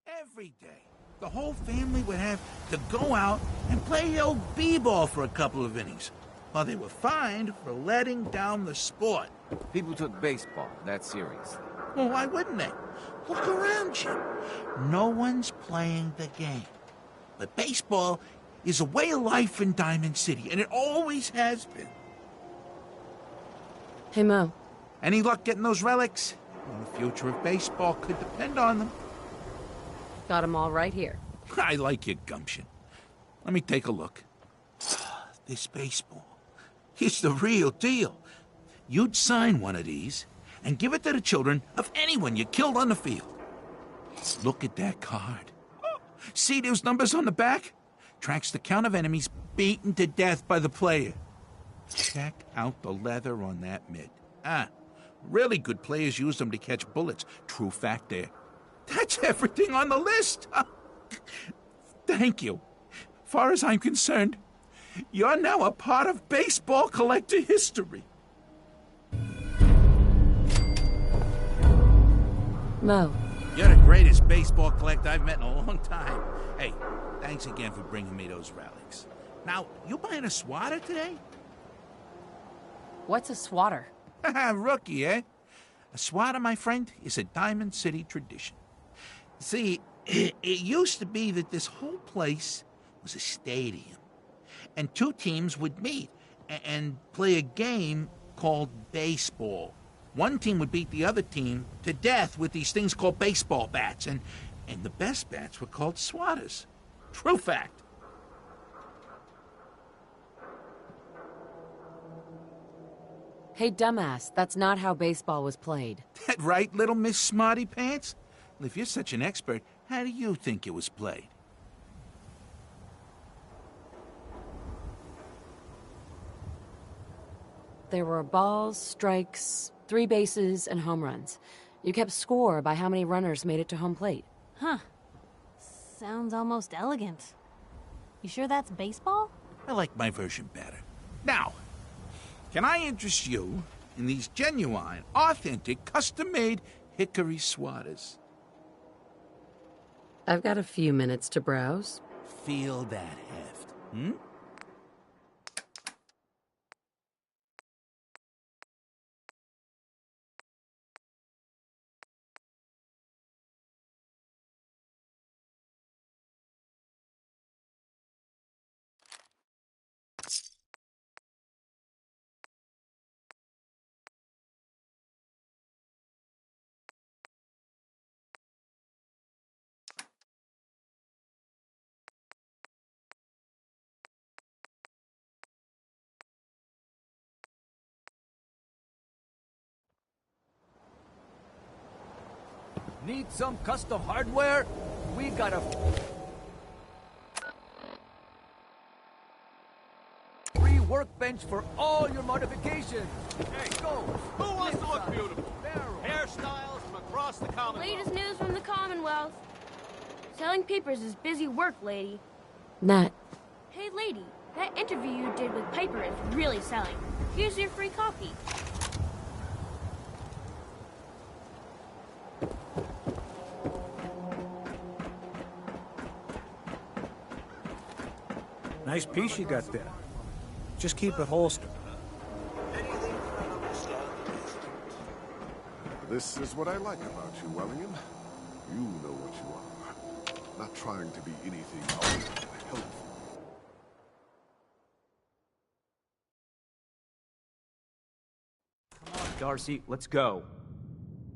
Every day. the whole family would have to go out and play old b-ball for a couple of innings, while they were fined for letting down the sport. People took baseball that seriously. Well, why wouldn't they? Look around, Jim. No one's playing the game. But baseball is a way of life in Diamond City, and it always has been. Hey, Mo. Any luck getting those relics? Well, the future of baseball could depend on them. Got them all right here. I like your gumption. Let me take a look. This baseball, it's the real deal. You'd sign one of these and give it to the children of anyone you killed on the field. Look at that card. See those numbers on the back? Tracks the count of enemies beaten to death by the player. Check out the leather on that mitt. Really good players use them to catch bullets. True fact there. That's everything on the list. Thank you. Far as I'm concerned, you're now a part of baseball collector history. Mo. You're the greatest baseball collector I've met in a long time. Hey, thanks again for bringing me those relics. Now, you buying a swatter today? What's a swatter? Rookie, eh? A swatter, my friend, is a Diamond City tradition. See, it used to be that this whole place was a stadium, and two teams would meet and play a game called baseball. One team would beat the other team to death with these things called baseball bats, and the best bats were called swatters. True fact. Hey, dumbass, that's not how baseball was played. That right, little Miss Smarty Pants? Well, if you're such an expert, how do you think it was played? There were balls, strikes, 3 bases, and home runs. You kept score by how many runners made it to home plate. Huh. Sounds almost elegant. You sure that's baseball? I like my version better. Now, can I interest you in these genuine, authentic, custom-made hickory swatters? I've got a few minutes to browse. Feel that heft, hmm? Need some custom hardware? We got a free workbench for all your modifications. Hey, go! Who wants to look beautiful? Hairstyles from across the Commonwealth. Latest news from the Commonwealth. Selling papers is busy work, lady. Nat. Hey, lady, that interview you did with Piper is really selling. Here's your free copy. Nice piece you got there. Just keep it holstered. This is what I like about you, Wellingham. You know what you are. Not trying to be anything other than helpful. Come on, Darcy, let's go.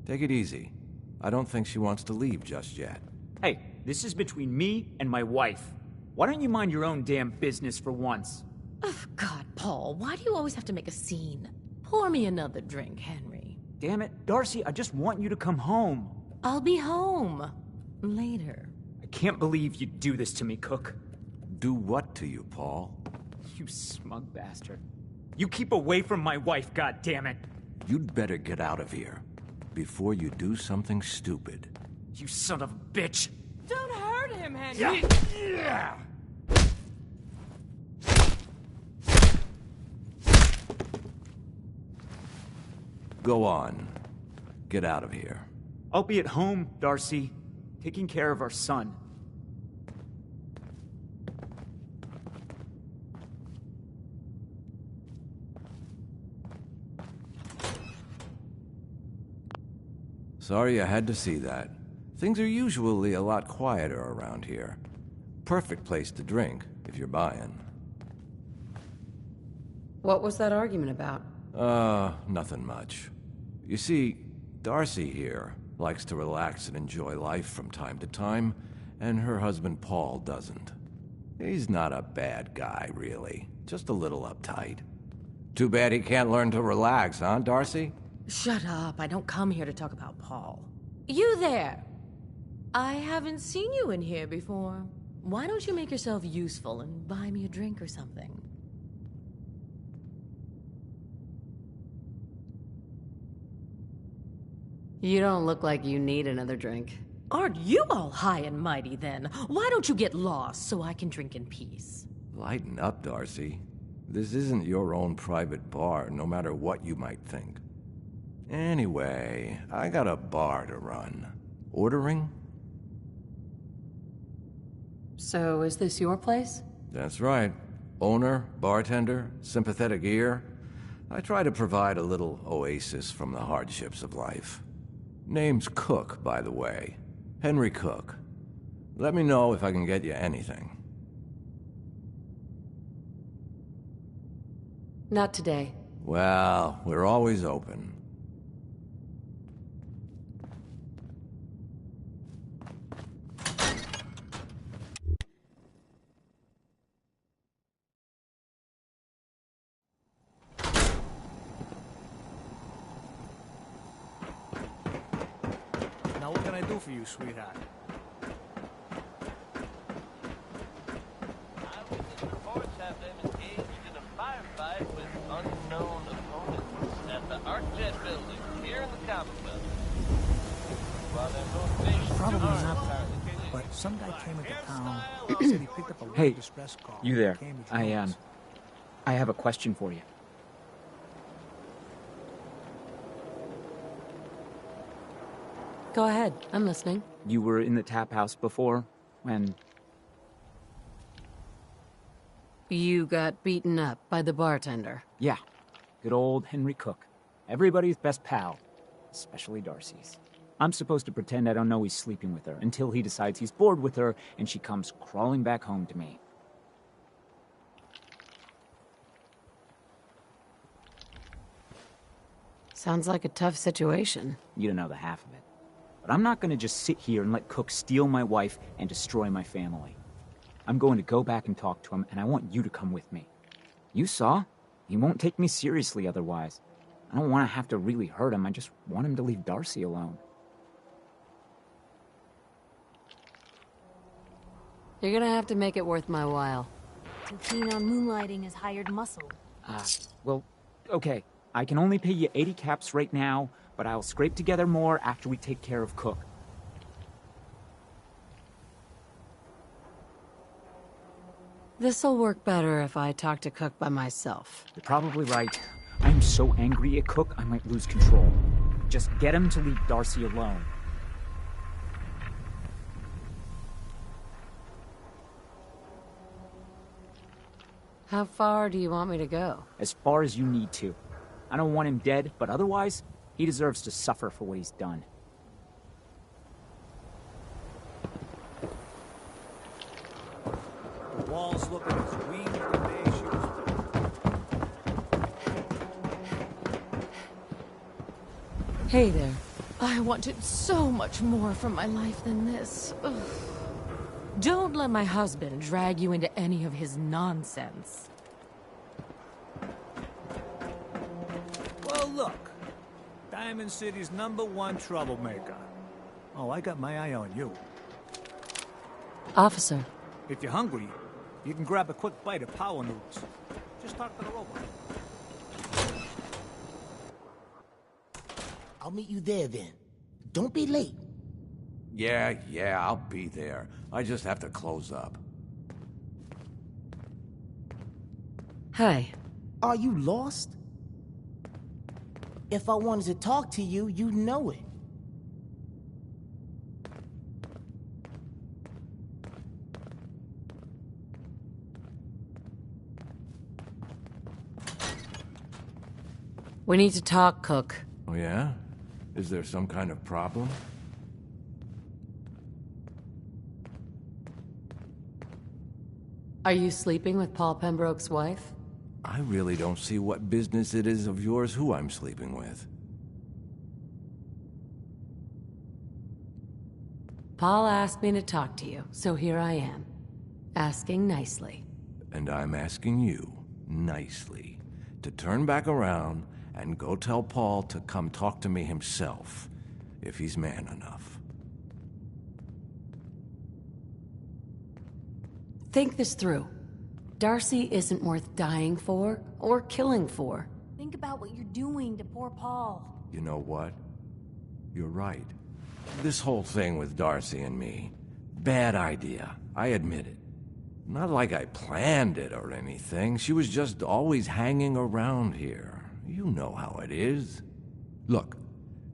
Take it easy. I don't think she wants to leave just yet. Hey, this is between me and my wife. Why don't you mind your own damn business for once? Oh, God, Paul, why do you always have to make a scene? Pour me another drink, Henry. Damn it, Darcy, I just want you to come home. I'll be home. Later. I can't believe you do this to me, Cook. Do what to you, Paul? You smug bastard. You keep away from my wife, goddammit. You'd better get out of here before you do something stupid. You son of a bitch. Don't hurt him, Henry. Yeah. Go on. Get out of here. I'll be at home, Darcy, taking care of our son. Sorry I had to see that. Things are usually a lot quieter around here. Perfect place to drink, if you're buying. What was that argument about? Nothing much. You see, Darcy here likes to relax and enjoy life from time to time, and her husband Paul doesn't. He's not a bad guy, really. Just a little uptight. Too bad he can't learn to relax, huh, Darcy? Shut up. I don't come here to talk about Paul. You there! I haven't seen you in here before. Why don't you make yourself useful and buy me a drink or something? You don't look like you need another drink. Aren't you all high and mighty then? Why don't you get lost so I can drink in peace? Lighten up, Darcy. This isn't your own private bar, no matter what you might think. Anyway, I got a bar to run. Ordering? So, is this your place? That's right. Owner, bartender, sympathetic ear. I try to provide a little oasis from the hardships of life. Name's Cook, by the way. Henry Cook. Let me know if I can get you anything. Not today. Well, we're always open. Now what can I do for you, sweetheart? Reports have them engaged in a firefight with unknown opponents at the ArcJet building here in the Commonwealth. While their motivations Probably aren't not, entirely clear, but some guy came into town, said he picked up a Hey, distress call. you there. Cambridge I Roads. I have a question for you. Go ahead, I'm listening. You were in the tap house before, when... You got beaten up by the bartender. Yeah, good old Henry Cook. Everybody's best pal, especially Darcy's. I'm supposed to pretend I don't know he's sleeping with her until he decides he's bored with her and she comes crawling back home to me. Sounds like a tough situation. You don't know the half of it. But I'm not gonna just sit here and let Cook steal my wife and destroy my family. I'm going to go back and talk to him, and I want you to come with me. You saw? He won't take me seriously otherwise. I don't want to have to really hurt him, I just want him to leave Darcy alone. You're gonna have to make it worth my while. Too keen on moonlighting his hired muscle. Well, okay. I can only pay you 80 caps right now, but I'll scrape together more after we take care of Cook. This'll work better if I talk to Cook by myself. You're probably right. I'm so angry at Cook, I might lose control. Just get him to leave Darcy alone. How far do you want me to go? As far as you need to. I don't want him dead, but otherwise, he deserves to suffer for what he's done. The walls look as green as the day she was Hey there. I wanted so much more from my life than this. Ugh. Don't let my husband drag you into any of his nonsense. Well, look. Diamond City's #1 troublemaker. Oh, I got my eye on you. Officer. If you're hungry, you can grab a quick bite of power noodles. Just talk to the robot. I'll meet you there then. Don't be late. Yeah, I'll be there. I just have to close up. Hey. Are you lost? If I wanted to talk to you, you'd know it. We need to talk, Cook. Oh, yeah? Is there some kind of problem? Are you sleeping with Paul Pembroke's wife? I really don't see what business it is of yours who I'm sleeping with. Paul asked me to talk to you, so here I am. Asking nicely. And I'm asking you, nicely, to turn back around and go tell Paul to come talk to me himself, if he's man enough. Think this through. Darcy isn't worth dying for, or killing for. Think about what you're doing to poor Paul. You know what? You're right. This whole thing with Darcy and me, bad idea. I admit it. Not like I planned it or anything. She was just always hanging around here. You know how it is. Look,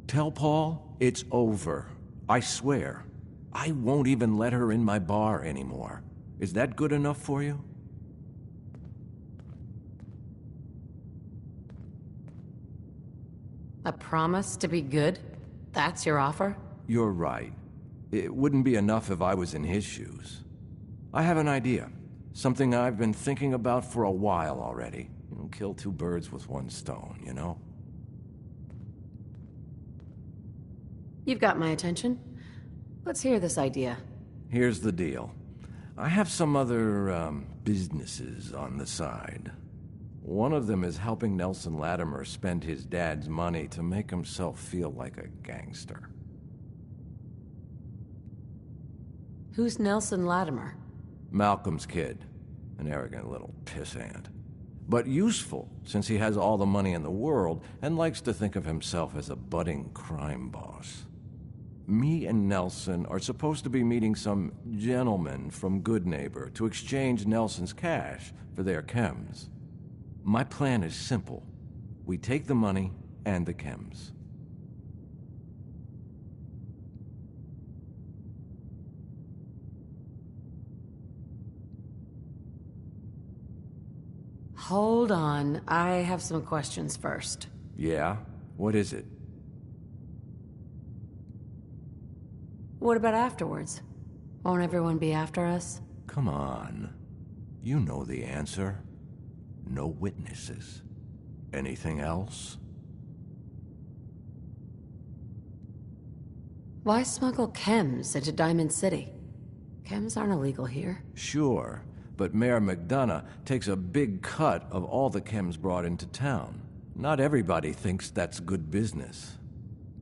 tell Paul it's over. I swear. I won't even let her in my bar anymore. Is that good enough for you? A promise to be good? That's your offer? You're right. It wouldn't be enough if I was in his shoes. I have an idea. Something I've been thinking about for a while already. Kill two birds with one stone, you know? You've got my attention. Let's hear this idea. Here's the deal. I have some other, businesses on the side. One of them is helping Nelson Latimer spend his dad's money to make himself feel like a gangster. Who's Nelson Latimer? Malcolm's kid. An arrogant little pissant. But useful, since he has all the money in the world and likes to think of himself as a budding crime boss. Me and Nelson are supposed to be meeting some gentleman from Goodneighbor to exchange Nelson's cash for their chems. My plan is simple. We take the money and the chems. Hold on. I have some questions first. Yeah? What is it? What about afterwards? Won't everyone be after us? Come on. You know the answer. No witnesses. Anything else? Why smuggle chems into Diamond City? Chems aren't illegal here. Sure, but Mayor McDonough takes a big cut of all the chems brought into town. Not everybody thinks that's good business.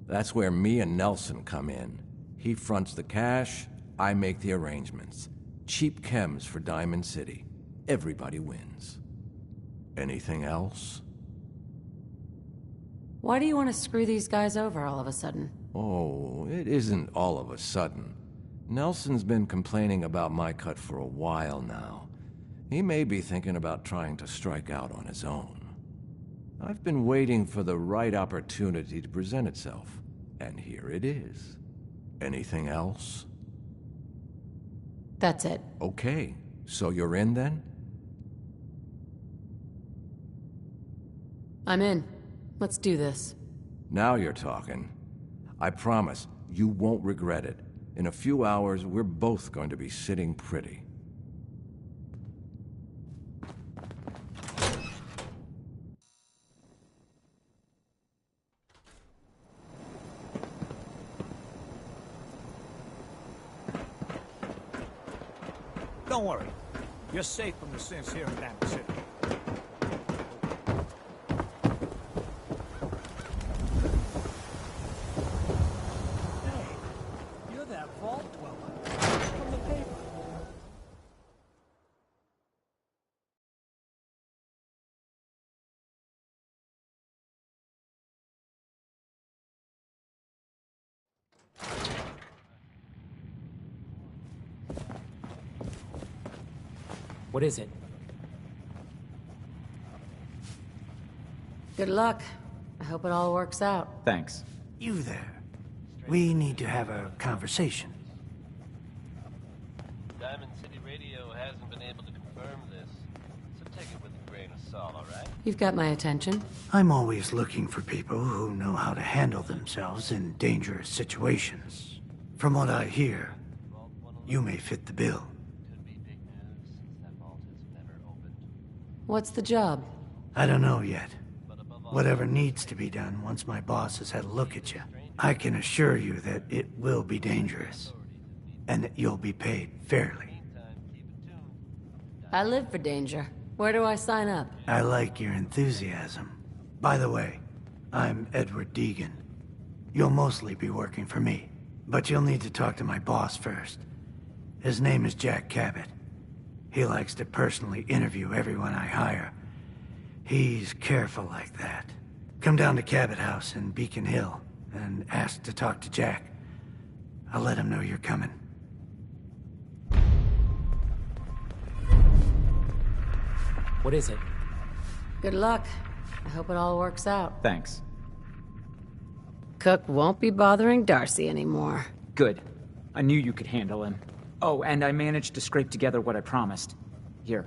That's where me and Nelson come in. He fronts the cash, I make the arrangements. Cheap chems for Diamond City. Everybody wins. Anything else? Why do you want to screw these guys over all of a sudden? Oh, it isn't all of a sudden. Nelson's been complaining about my cut for a while now. He may be thinking about trying to strike out on his own. I've been waiting for the right opportunity to present itself, and here it is. Anything else? That's it. Okay, so you're in then? I'm in. Let's do this. Now you're talking. I promise, you won't regret it. In a few hours, we're both going to be sitting pretty. Don't worry. You're safe from the sins here in Diamond City. What is it? Good luck. I hope it all works out. Thanks. You there. We need to have a conversation. Diamond City Radio hasn't been able to confirm this, so take it with a grain of It's all alright. You've got my attention. I'm always looking for people who know how to handle themselves in dangerous situations. From what I hear, you may fit the bill. What's the job? I don't know yet. Whatever needs to be done once my boss has had a look at you. I can assure you that it will be dangerous. And that you'll be paid fairly. I live for danger. Where do I sign up? I like your enthusiasm. By the way, I'm Edward Deegan. You'll mostly be working for me. But you'll need to talk to my boss first. His name is Jack Cabot. He likes to personally interview everyone I hire. He's careful like that. Come down to Cabot House in Beacon Hill and ask to talk to Jack. I'll let him know you're coming. What is it? Good luck. I hope it all works out. Thanks. Cook won't be bothering Darcy anymore. Good. I knew you could handle him. Oh, and I managed to scrape together what I promised. Here.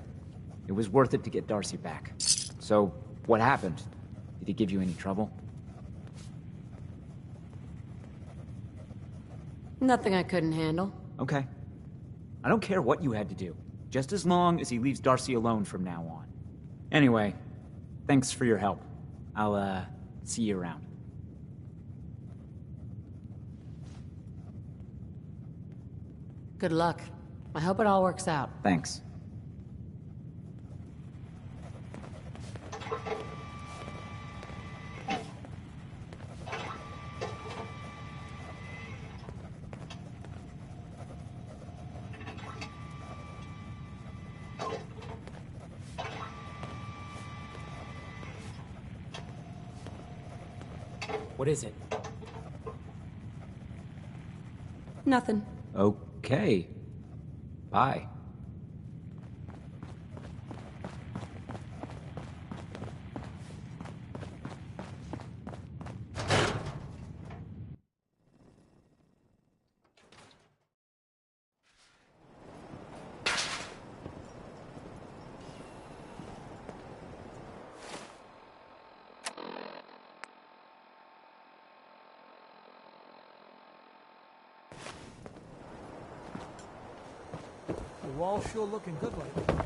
It was worth it to get Darcy back. So, what happened? Did he give you any trouble? Nothing I couldn't handle. Okay. I don't care what you had to do, just as long as he leaves Darcy alone from now on. Anyway, thanks for your help. I'll, see you around. Good luck. I hope it all works out. Thanks. What is it? Nothing. Okay. Bye. The wall's sure looking good lately.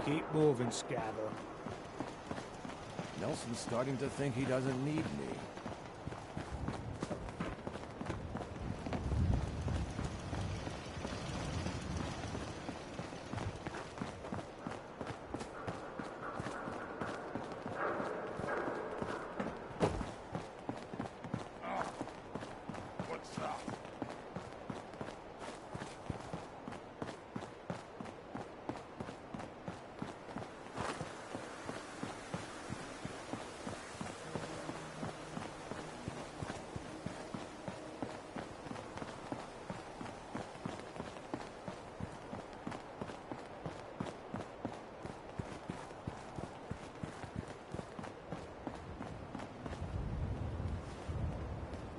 Keep moving, Scabber. Nelson's starting to think he doesn't need me.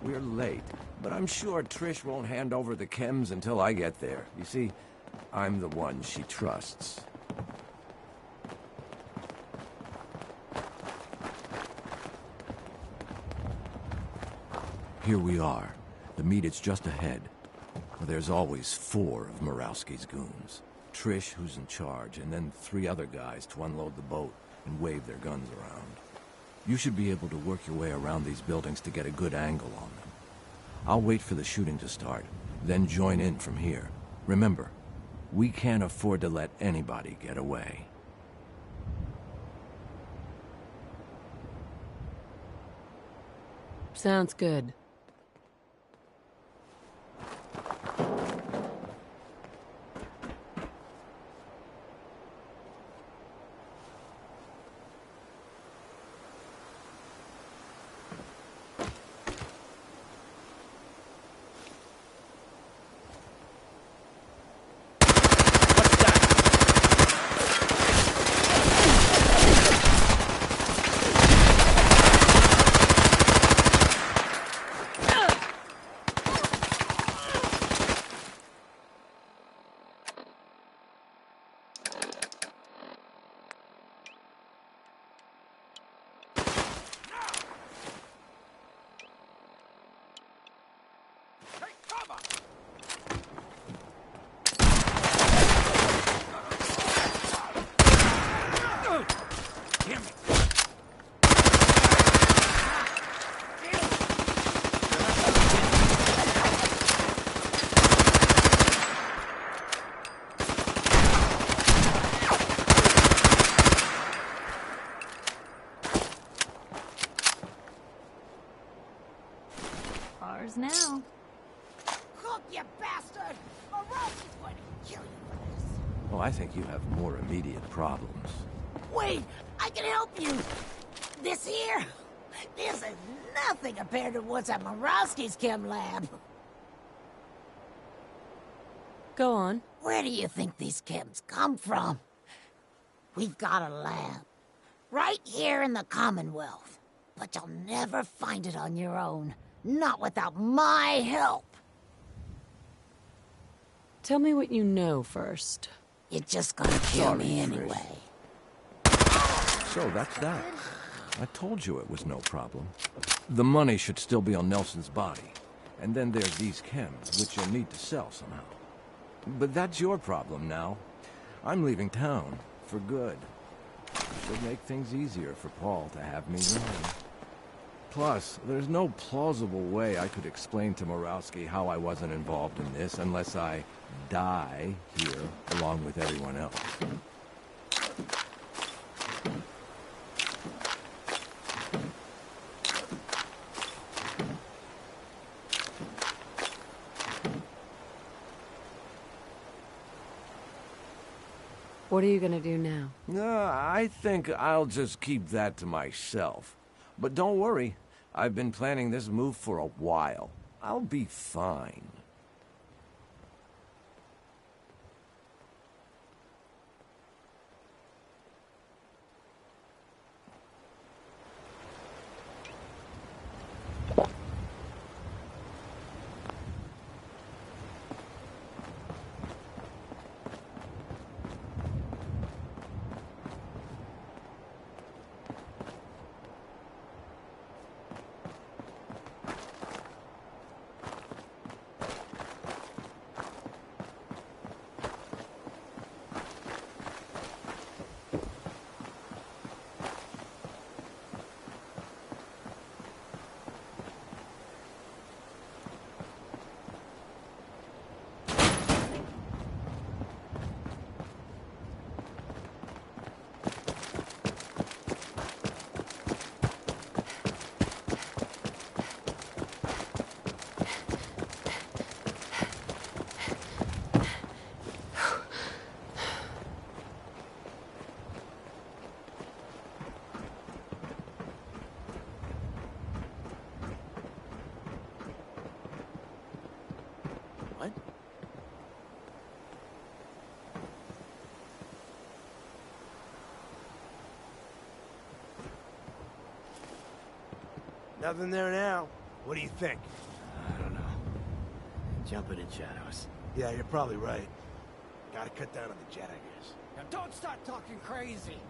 We're late, but I'm sure Trish won't hand over the chems until I get there. You see, I'm the one she trusts. Here we are. The meet is just ahead. There's always 4 of Murawski's goons. Trish, who's in charge, and then 3 other guys to unload the boat and wave their guns around. You should be able to work your way around these buildings to get a good angle on them. I'll wait for the shooting to start, then join in from here. Remember, we can't afford to let anybody get away. Sounds good. Ours now. Cook, you bastard! Murawski's going to kill you for this. Well, I think you have more immediate problems. Wait, I can help you. This here, this is nothing compared to what's at Murawski's chem lab. Go on. Where do you think these chems come from? We've got a lab right here in the Commonwealth, but you'll never find it on your own. Not without my help. Tell me what you know first. You're just gonna kill me anyway. So that's that. I told you it was no problem. The money should still be on Nelson's body. And then there's these chems, which you'll need to sell somehow. But that's your problem now. I'm leaving town, for good. Should make things easier for Paul to have me run. Plus, there's no plausible way I could explain to Murawski how I wasn't involved in this unless I die here along with everyone else. What are you gonna do now? I think I'll just keep that to myself. But don't worry, I've been planning this move for a while. I'll be fine. Nothing there now. What do you think? I don't know. Jumping in shadows. Yeah, you're probably right. Gotta cut down on the jet, I guess. Now don't start talking crazy.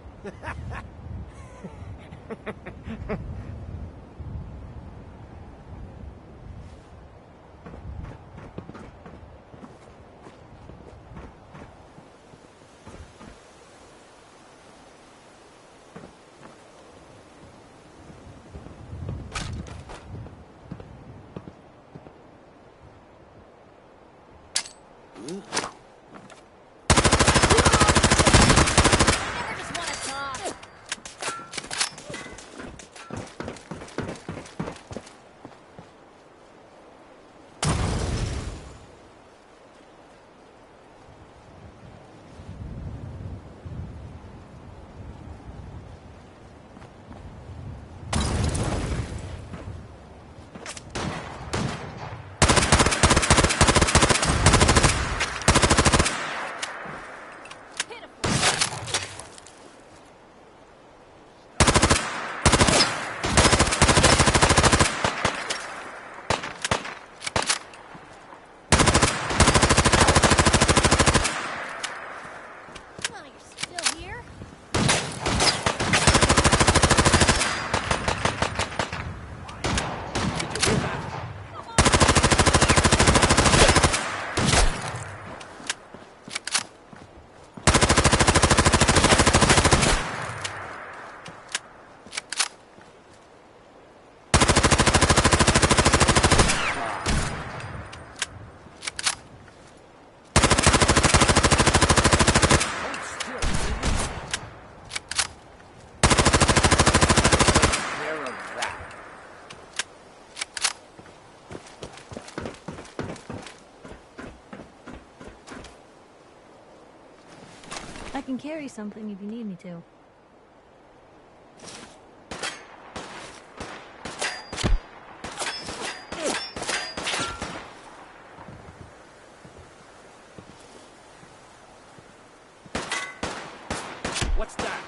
I can carry something if you need me to. What's that?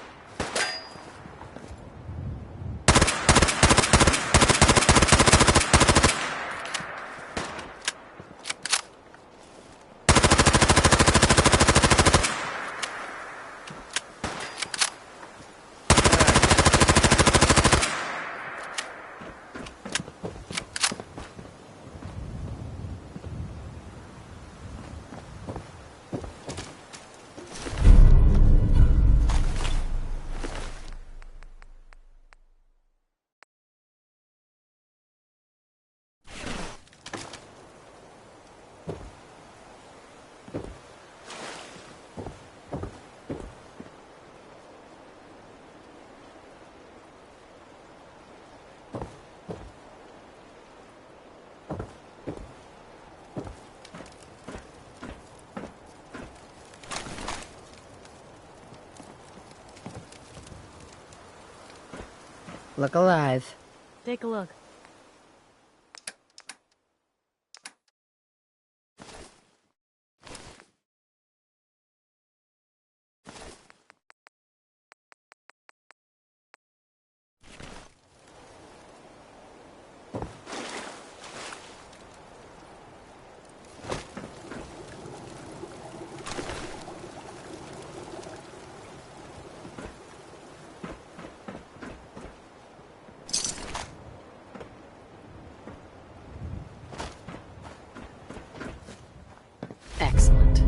Look alive. Take a look. Excellent.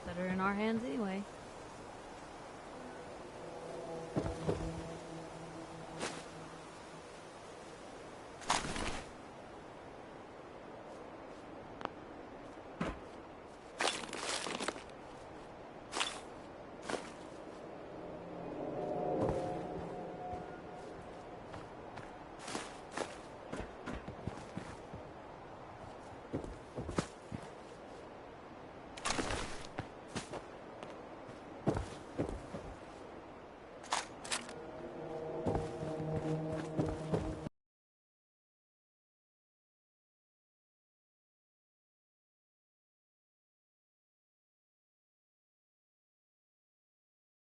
Better in our hands anyway.